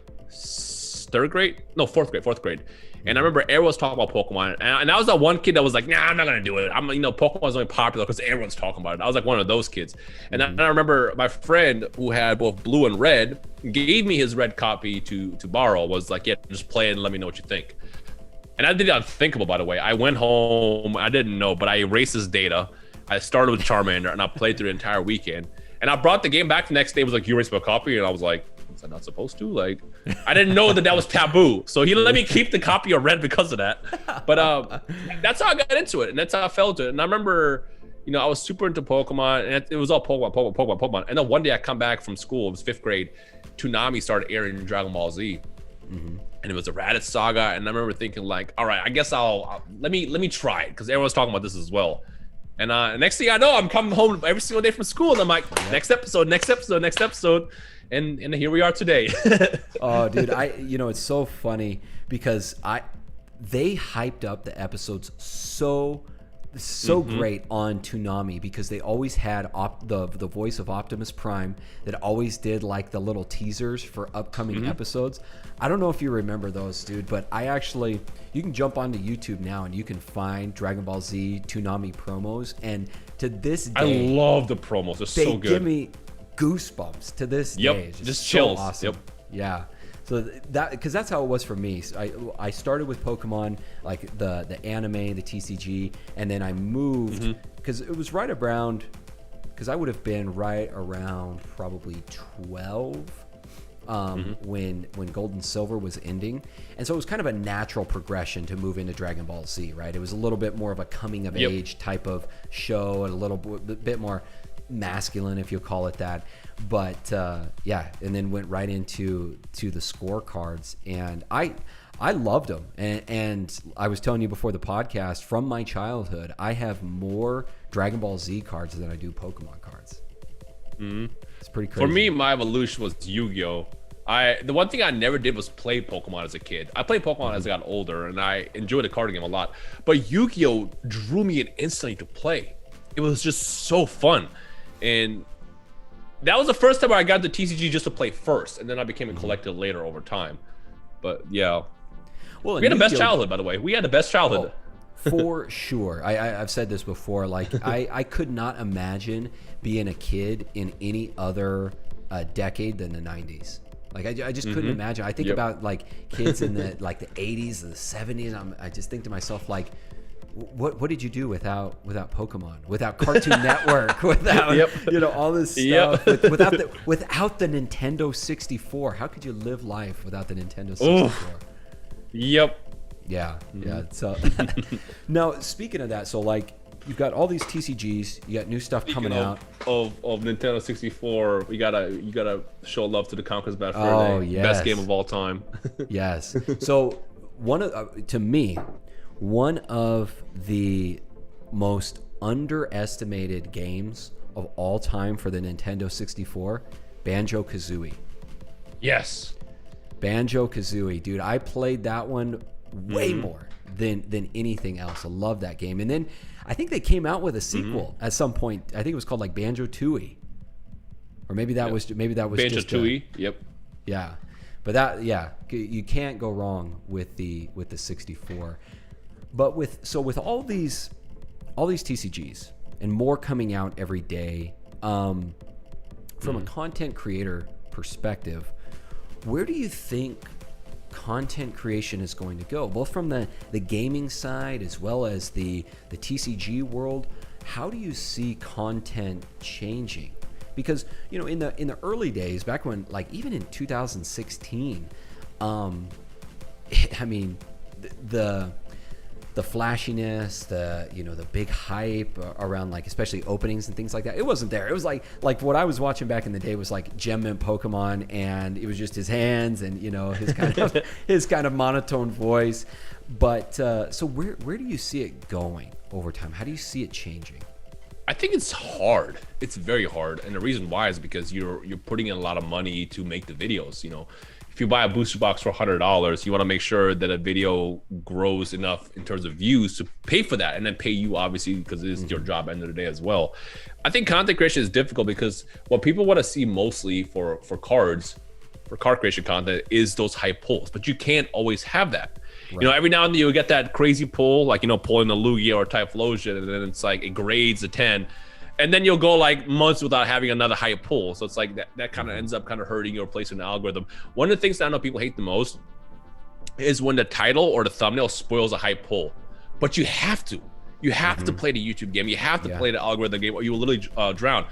fourth grade. And I remember everyone was talking about Pokemon, and I was that one kid that was like, nah, I'm not gonna do it. Pokemon's only popular because everyone's talking about it. I was like one of those kids. And then I remember my friend who had both blue and red gave me his red copy to borrow. Was like, yeah, just play it and let me know what you think. And I did the unthinkable, by the way. I went home, I didn't know, but I erased his data. I started with Charmander, and I played through the entire weekend. And I brought the game back the next day. It was like, you erased my copy? And I was like, was I not supposed to? Like, I didn't know that was taboo. So he let me keep the copy of Red because of that. But that's how I got into it, and that's how I fell into it. And I remember, I was super into Pokemon, and it was all Pokemon. And then one day I come back from school, it was 5th grade, Toonami started airing Dragon Ball Z. And it was a Raditz saga, and I remember thinking like, all right, I guess I'll let me try it, because everyone's talking about this as well. And next thing I know, I'm coming home every single day from school, and I'm like, next episode, and here we are today. Oh, dude, it's so funny because they hyped up the episodes so great on Toonami, because they always had the voice of Optimus Prime that always did like the little teasers for upcoming episodes. I don't know if you remember those, dude, but you can jump onto YouTube now and you can find Dragon Ball Z Toonami promos, and to this day, I love the promos. They're so good. They give me goosebumps to this day. It's just chills. So awesome. Yep. Yeah. So because that's how it was for me. So I started with Pokemon, like the anime, the TCG, and then I moved because it was right around, because I would have been right around probably 12 when Gold and Silver was ending, and so it was kind of a natural progression to move into Dragon Ball Z. Right, it was a little bit more of a coming of age type of show, and a little bit more masculine, if you'll call it that. But and then went right into the scorecards, and I loved them. And I was telling you before the podcast, from my childhood, I have more Dragon Ball Z cards than I do Pokemon cards. It's pretty crazy. For me, my evolution was Yu-Gi-Oh! The one thing I never did was play Pokemon as a kid. I played Pokemon as I got older, and I enjoyed the card game a lot. But Yu-Gi-Oh! Drew me in instantly to play. It was just so fun. And that was the first time where I got the TCG just to play first, and then I became a collector later over time. But yeah, we had the best childhood, by the way. We had the best childhood. For sure. I've said this before. Like, I could not imagine being a kid in any other decade than the 90s. Like, I just couldn't imagine. I think about like kids in the like the 80s and the 70s. I just think to myself, like, what did you do without Pokemon, without Cartoon Network, without all this stuff, without the Nintendo 64? How could you live life without the Nintendo 64? Yeah. So now, speaking of that, so like you've got all these TCGs, you got new stuff coming out of Nintendo 64. You gotta show love to the Conker's Bad Fur Day. Oh yes, best game of all time. Yes. So one of the most underestimated games of all time for the Nintendo 64, Banjo-Kazooie. Yes. Banjo-Kazooie, dude. I played that one way more than anything else. I love that game. And then I think they came out with a sequel at some point. I think it was called like Banjo-Tooie. Or maybe that was Banjo-Tooie. Yep. Yeah. But that, yeah, you can't go wrong with the 64. But with all these TCGs and more coming out every day, from a content creator perspective, where do you think content creation is going to go, both from the gaming side as well as the TCG world? How do you see content changing? Because, you know, in the early days, back when, like, even in 2016, I mean, the flashiness, the big hype around, like, especially openings and things like that, it wasn't there. It was like what I was watching back in the day was like Gem Mint Pokemon, and it was just his hands and, you know, his kind of monotone voice. But so where do you see it going over time? How do you see it changing? I think it's hard. It's very hard, and the reason why is because you're putting in a lot of money to make the videos. You know, if you buy a booster box for $100, you want to make sure that a video grows enough in terms of views to pay for that, and then pay you, obviously, because it is your job at the end of the day as well. I think content creation is difficult because what people want to see mostly for card creation content is those high pulls, but you can't always have that. Right. You know, every now and then you get that crazy pull, like, you know, pulling the Lugia or Typhlosion, and then it's like it grades a 10, and then you'll go like months without having another high pull. So it's like that kind of ends up kind of hurting your place in the algorithm. One of the things that I know people hate the most is when the title or the thumbnail spoils a high pull. But you have to play the YouTube game. You have to play the algorithm game, or you will literally drown.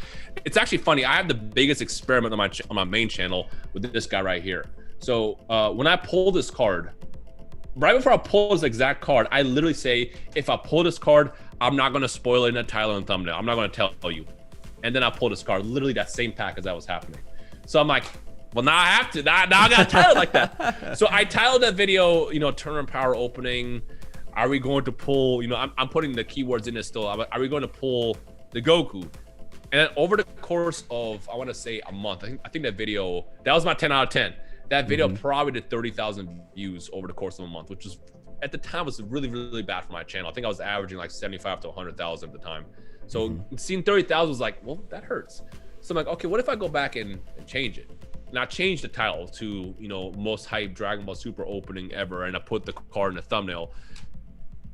It's actually funny. I have the biggest experiment on my main channel with this guy right here. So when I pull this card, right before I pull this exact card, I literally say, if I pull this card, I'm not going to spoil it in the title and thumbnail. I'm not going to tell you. And then I pull this card, literally that same pack as that was happening. So I'm like, well, now I have to. Now I got to title it like that. So I titled that video, you know, Tournament Power Opening. Are we going to pull, you know, I'm putting the keywords in this still. Are we going to pull the Goku? And then over the course of, I want to say a month, I think that video, that was my 10 out of 10. That video probably did 30,000 views over the course of a month, which was, at the time, was really, really bad for my channel. I think I was averaging like 75 to 100,000 at the time. So seeing 30,000 was like, well, that hurts. So I'm like, okay, what if I go back and change it? And I changed the title to, you know, most hype Dragon Ball Super opening ever, and I put the card in the thumbnail.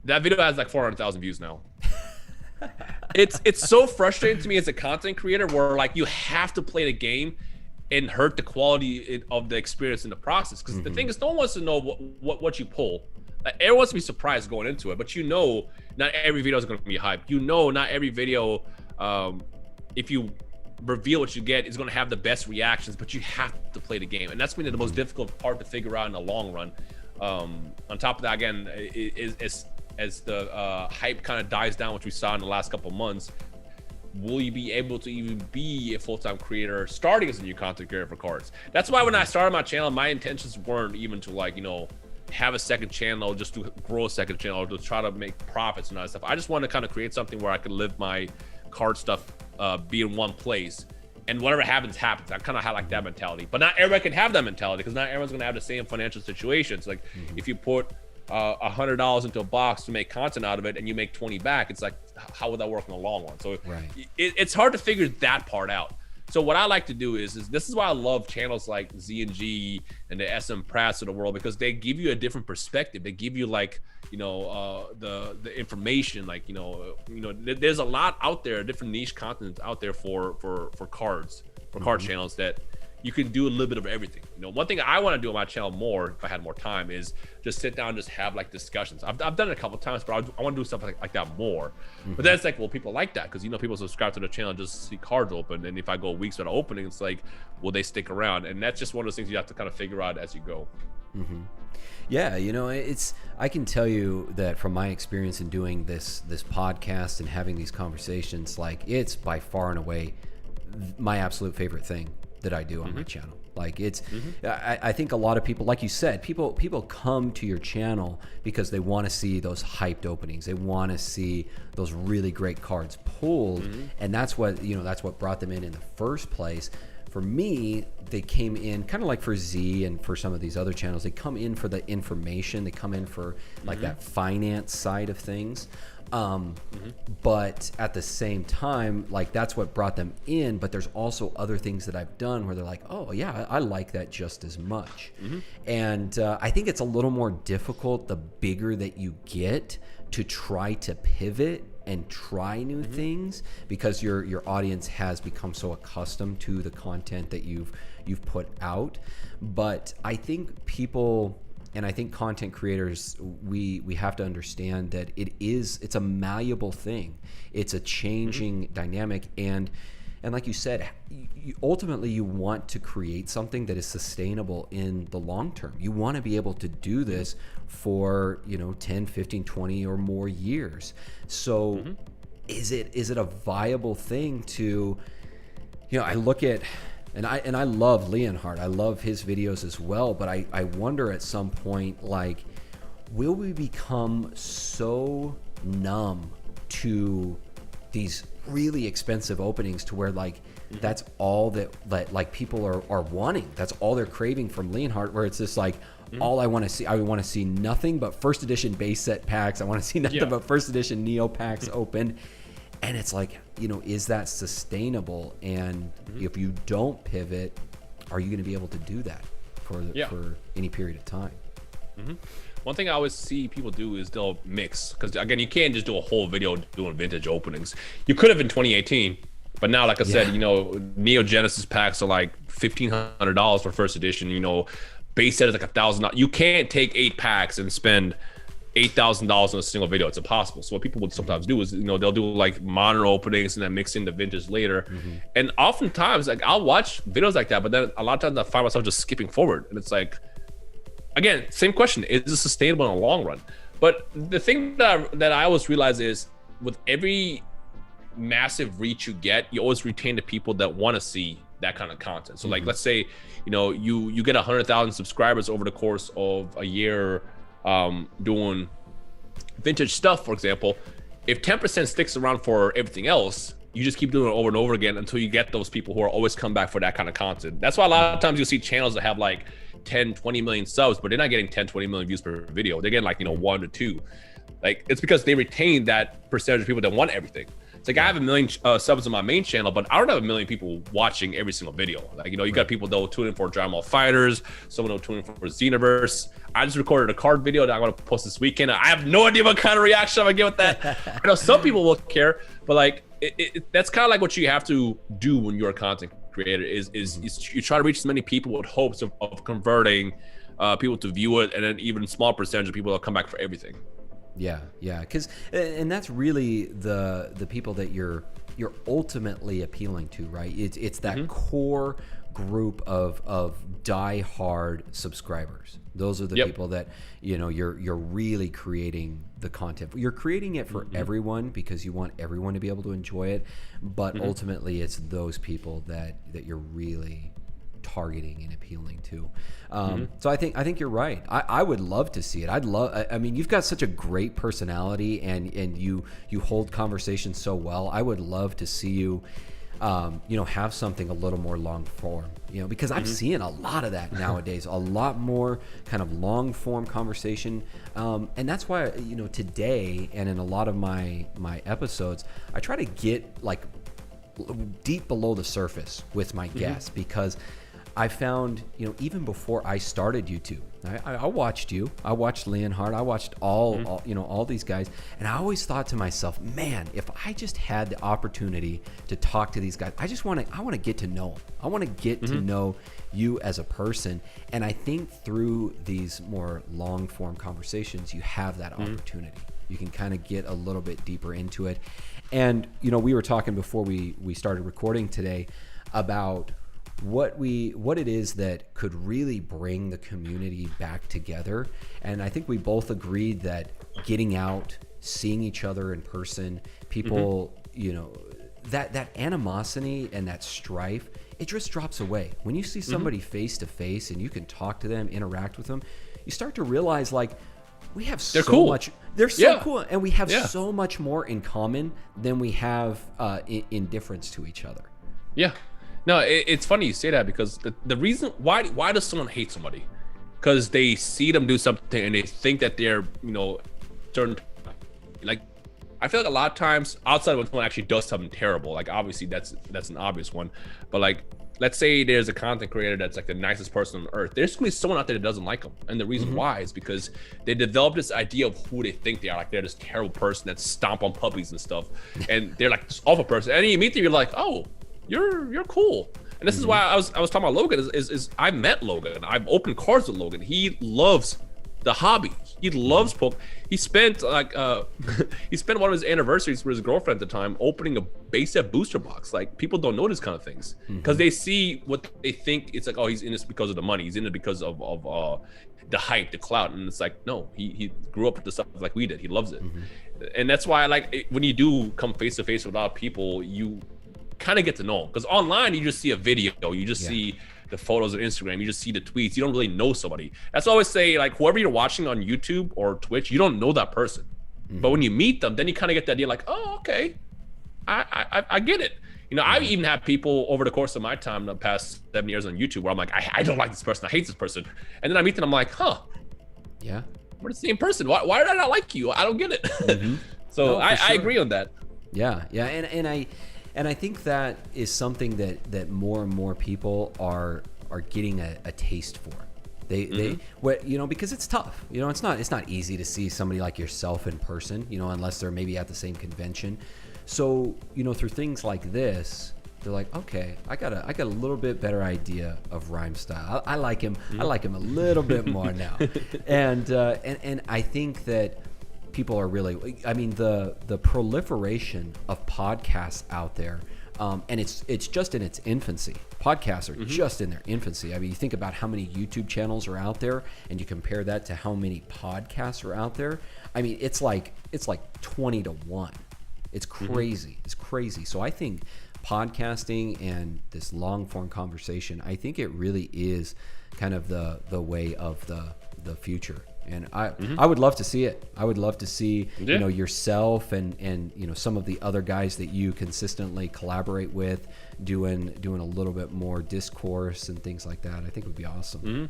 That video has like 400,000 views now. It's so frustrating to me as a content creator, where like you have to play the game and hurt the quality of the experience in the process. Because the thing is, no one wants to know what you pull. Like, everyone wants to be surprised going into it, but you know, not every video is going to be hyped. You know, not every video, if you reveal what you get, is going to have the best reactions, but you have to play the game. And that's been the most difficult part to figure out in the long run. On top of that, again, as the hype kind of dies down, which we saw in the last couple months, will you be able to even be a full-time creator starting as a new content creator for cards? That's why when I started my channel, my intentions weren't even to, like, you know, have a second channel, just to grow a second channel, or to try to make profits and all that stuff. I just wanted to kind of create something where I could live my card stuff, be in one place, and whatever happens, happens. I kind of had like that mentality, but not everybody can have that mentality, because not everyone's gonna have the same financial situations. Like, if you put $100 into a box to make content out of it and you make 20 back, it's like, how would that work in the long run? So it's hard to figure that part out. So what I like to do is this is why I love channels like Z&G and the SM Prats of the world, because they give you a different perspective. They give you, like, you know, the information, like, you know, there's a lot out there, different niche content out there for cards, for card channels, that you can do a little bit of everything. You know, one thing I want to do on my channel more, if I had more time, is just sit down and just have like discussions. I've done it a couple of times, but I want to do stuff like that more. But then it's like, well, people like that, because, you know, people subscribe to the channel just to see cards open. And if I go weeks without opening, it's like, will they stick around? And that's just one of those things you have to kind of figure out as you go. Yeah, you know, I can tell you that from my experience in doing this podcast and having these conversations, like, it's by far and away my absolute favorite thing that I do on my channel. Like it's, I think a lot of people, like you said, people come to your channel because they want to see those hyped openings. They want to see those really great cards pulled, and that's what that's what brought them in the first place. For me, they came in kind of like for Z and for some of these other channels. They come in for the information. They come in for like that finance side of things. But at the same time, like that's what brought them in. But there's also other things that I've done where they're like, oh yeah, I like that just as much. And I think it's a little more difficult the bigger that you get to try to pivot and try new things, because your audience has become so accustomed to the content that you've put out. But I think people, and I think content creators, we have to understand that it's a malleable thing. It's a changing dynamic, and like you said, ultimately you want to create something that is sustainable in the long term. You want to be able to do this for 10, 15, 20 or more years. So is it a viable thing to, I look at, and I love Leonhard. I love his videos as well, but I wonder at some point, like, will we become so numb to these really expensive openings to where like that's all that like people are wanting? That's all they're craving from Leonhard, where it's just like, all I want to see nothing but first edition base set packs. I want to see nothing but first edition Neo packs open. And it's like, is that sustainable? And if you don't pivot, are you going to be able to do that for any period of time? One thing I always see people do is they'll mix, because again, you can't just do a whole video doing vintage openings. You could have in 2018, but now, like I said, Neo Genesis packs are like $1,500 for first edition. Base set is like $1,000. You can't take 8 packs and spend $8,000 on a single video. It's impossible. So what people would sometimes do is, they'll do like modern openings and then mix in the vintage later. And oftentimes, like, I'll watch videos like that, but then a lot of times I find myself just skipping forward, and it's like, again, same question: is it sustainable in the long run? But the thing that I always realize is, with every massive reach you get, you always retain the people that want to see that kind of content. So like, let's say, you get 100,000 subscribers over the course of a year, doing vintage stuff, for example. If 10% sticks around for everything else, you just keep doing it over and over again until you get those people who are always come back for that kind of content. That's why a lot of times you'll see channels that have like 10, 20 million subs, but they're not getting 10, 20 million views per video. They're getting like, 1 to 2. Like, it's because they retain that percentage of people that want everything. It's like, I have 1 million subs on my main channel, but I don't have 1 million people watching every single video. Like, you got people that will tune in for Dragon Ball Fighters, someone will tune in for Xenoverse. I just recorded a card video that I'm going to post this weekend. I have no idea what kind of reaction I'm going to get with that. I know some people will care, but like, that's kind of like what you have to do when you're a content creator is you try to reach as many people with hopes of converting people to view it, and then even small percentage of people will come back for everything. Yeah, because, and that's really the people that you're ultimately appealing to, right? It's that core group of die-hard subscribers. Those are the people that you're really creating the content. You're creating it for everyone because you want everyone to be able to enjoy it, but ultimately it's those people that you're really targeting and appealing to. So I think you're right. I would love to see it. I mean, you've got such a great personality, and you hold conversations so well. I would love to see you have something a little more long form, because I'm seeing a lot of that nowadays, a lot more kind of long form conversation. And that's why, today and in a lot of my episodes, I try to get like deep below the surface with my guests, because I found, even before I started YouTube, I watched you, I watched Leonhard, I watched all these guys, and I always thought to myself, man, if I just had the opportunity to talk to these guys, I want to get to know them. I want to get to know you as a person. And I think through these more long form conversations, you have that opportunity. You can kind of get a little bit deeper into it. And, we were talking before we started recording today about what it is that could really bring the community back together. And I think we both agreed that getting out, seeing each other in person, people, that animosity and that strife, it just drops away. When you see somebody face to face and you can talk to them, interact with them, you start to realize like we have so much. They're so cool, and we have so much more in common than we have in difference to each other. Yeah. No, it's funny you say that, because the reason why does someone hate somebody? Because they see them do something and they think that they're, you know, certain, like, I feel like a lot of times outside when someone actually does something terrible, like obviously that's an obvious one, but like, let's say there's a content creator that's like the nicest person on earth. There's gonna be someone out there that doesn't like them. And the reason why is because they develop this idea of who they think they are. Like they're this terrible person that stomp on puppies and stuff. And they're like this awful person. And then you meet them, you're like, oh, you're cool. And this is why I was talking about Logan is I met Logan. I've opened cards with Logan. He loves the hobby. He loves Pokemon. He spent like he spent one of his anniversaries with his girlfriend at the time opening a base set booster box. Like people don't know this kind of things because they see what they think. It's like, oh, he's in this because of the money. He's in it because of the hype, the clout. And it's like, no, he grew up with the stuff like we did. He loves it. And that's why I like it, when you do come face to face with a lot of people, you kind of get to know, because online you just see a video, you just see the photos of Instagram, you just see the tweets, you don't really know somebody. That's why I always say, like, whoever you're watching on YouTube or Twitch, you don't know that person, but when you meet them, then you kind of get the idea, like, oh, okay, I get it. You know, I've even had people over the course of my time, the past 7 years on YouTube, where I'm like, I don't like this person, I hate this person, and then I meet them, I'm like, huh, yeah, we're the same person. Why did I not like you? I don't get it. So no, I agree on that. Yeah, and I think that is something that more and more people are getting a taste for. They what, you know, because it's tough. You know, it's not easy to see somebody like yourself in person, you know, unless they're maybe at the same convention. So, you know, through things like this, they're like, okay, I got a little bit better idea of Rhymestyle. I like him. I like him a little bit more now. And I think that people are really, I mean, the proliferation of podcasts out there, and it's just in its infancy. Podcasts are just in their infancy. I mean, you think about how many YouTube channels are out there, and you compare that to how many podcasts are out there. I mean, it's like 20 to 1. It's crazy. It's crazy. So I think podcasting and this long form conversation, I think it really is kind of the way of the future. And I would love to see it. I would love to see you know, yourself and you know, some of the other guys that you consistently collaborate with doing a little bit more discourse and things like that. I think it would be awesome.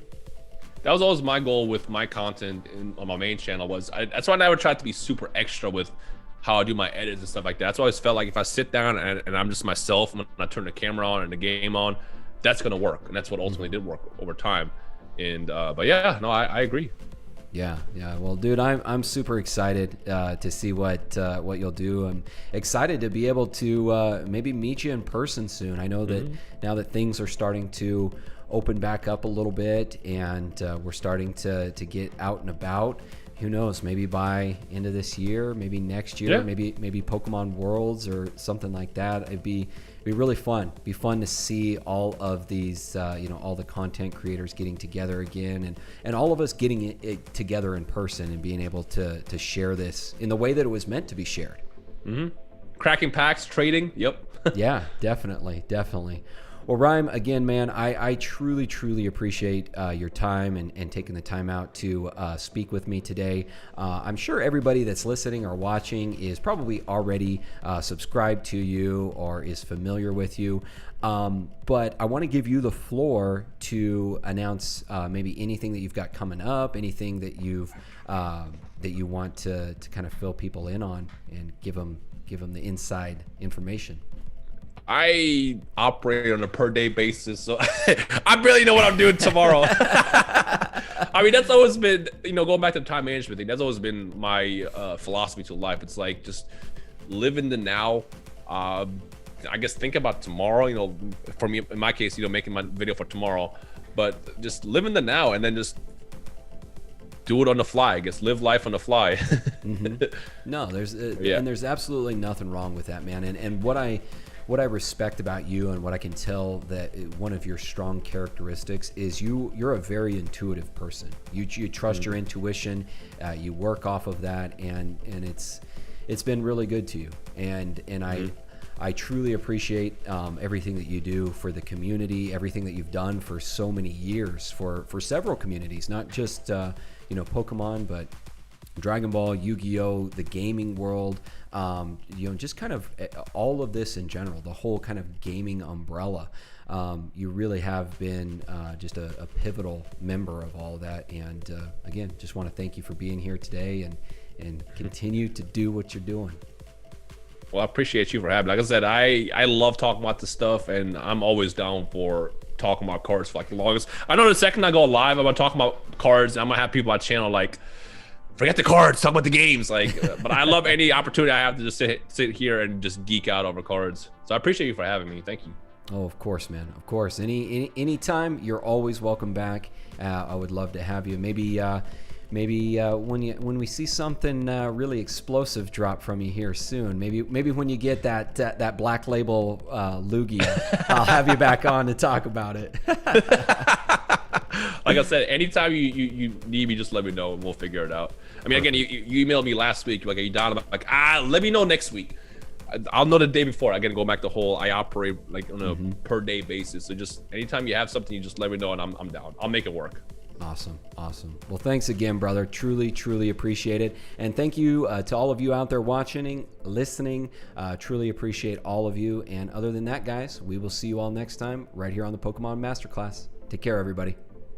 That was always my goal with my content on my main channel. That's why I never tried to be super extra with how I do my edits and stuff like that. That's why I always felt like if I sit down and I'm just myself, and I turn the camera on and the game on, that's gonna work. And that's what ultimately did work over time. And but yeah, no, I agree. Yeah. Well, dude, I'm super excited to see what you'll do. I'm excited to be able to maybe meet you in person soon. I know that now that things are starting to open back up a little bit, and we're starting to get out and about. Who knows? Maybe by end of this year, maybe next year, maybe Pokemon Worlds or something like that. It'd be really fun. It'd be fun to see all of these, you know, all the content creators getting together again, and all of us getting it together in person and being able to share this in the way that it was meant to be shared. Cracking packs, trading. Yep. Yeah, definitely. Well, Rhyme, again, man, I truly appreciate your time and taking the time out to speak with me today. I'm sure everybody that's listening or watching is probably already subscribed to you or is familiar with you. But I want to give you the floor to announce maybe anything that you've got coming up, anything that you want to kind of fill people in on and give them the inside information. I operate on a per day basis, so I barely know what I'm doing tomorrow. I mean, that's always been, you know, going back to the time management thing, that's always been my philosophy to life. It's like, just live in the now. I guess think about tomorrow, you know, for me, in my case, you know, making my video for tomorrow, but just live in the now and then just do it on the fly. I guess live life on the fly. No, and there's absolutely nothing wrong with that, man. And what I respect about you, and what I can tell that one of your strong characteristics is you're a very intuitive person. You trust your intuition, you work off of that, and it's been really good to you. And I truly appreciate everything that you do for the community, everything that you've done for so many years for several communities, not just Pokemon, but Dragon Ball, Yu-Gi-Oh, the gaming world, just kind of all of this in general, the whole kind of gaming umbrella. You really have been just a pivotal member of all of that. And again, just want to thank you for being here today and continue to do what you're doing. Well, I appreciate you for having me. Like I said, I love talking about this stuff, and I'm always down for talking about cards for like the longest. I know the second I go live, I'm gonna talk about cards. I'm gonna have people on my channel like, forget the cards, talk about the games. Like, but I love any opportunity I have to just sit here and just geek out over cards. So I appreciate you for having me. Thank you. Oh, of course, man. Of course. Any time, you're always welcome back. I would love to have you. Maybe when we see something really explosive drop from you here soon, maybe when you get that Black Label Lugia, I'll have you back on to talk about it. Like I said, anytime you need me, just let me know and we'll figure it out. I mean, again, you emailed me last week, like, are you down? Like, let me know next week. I'll know the day before. I gotta go back to whole. I operate like on a per day basis. So just anytime you have something, you just let me know and I'm down. I'll make it work. Awesome. Well, thanks again, brother. Truly appreciate it. And thank you to all of you out there watching, listening. Truly appreciate all of you. And other than that, guys, we will see you all next time right here on the Pokemon Masterclass. Take care, everybody.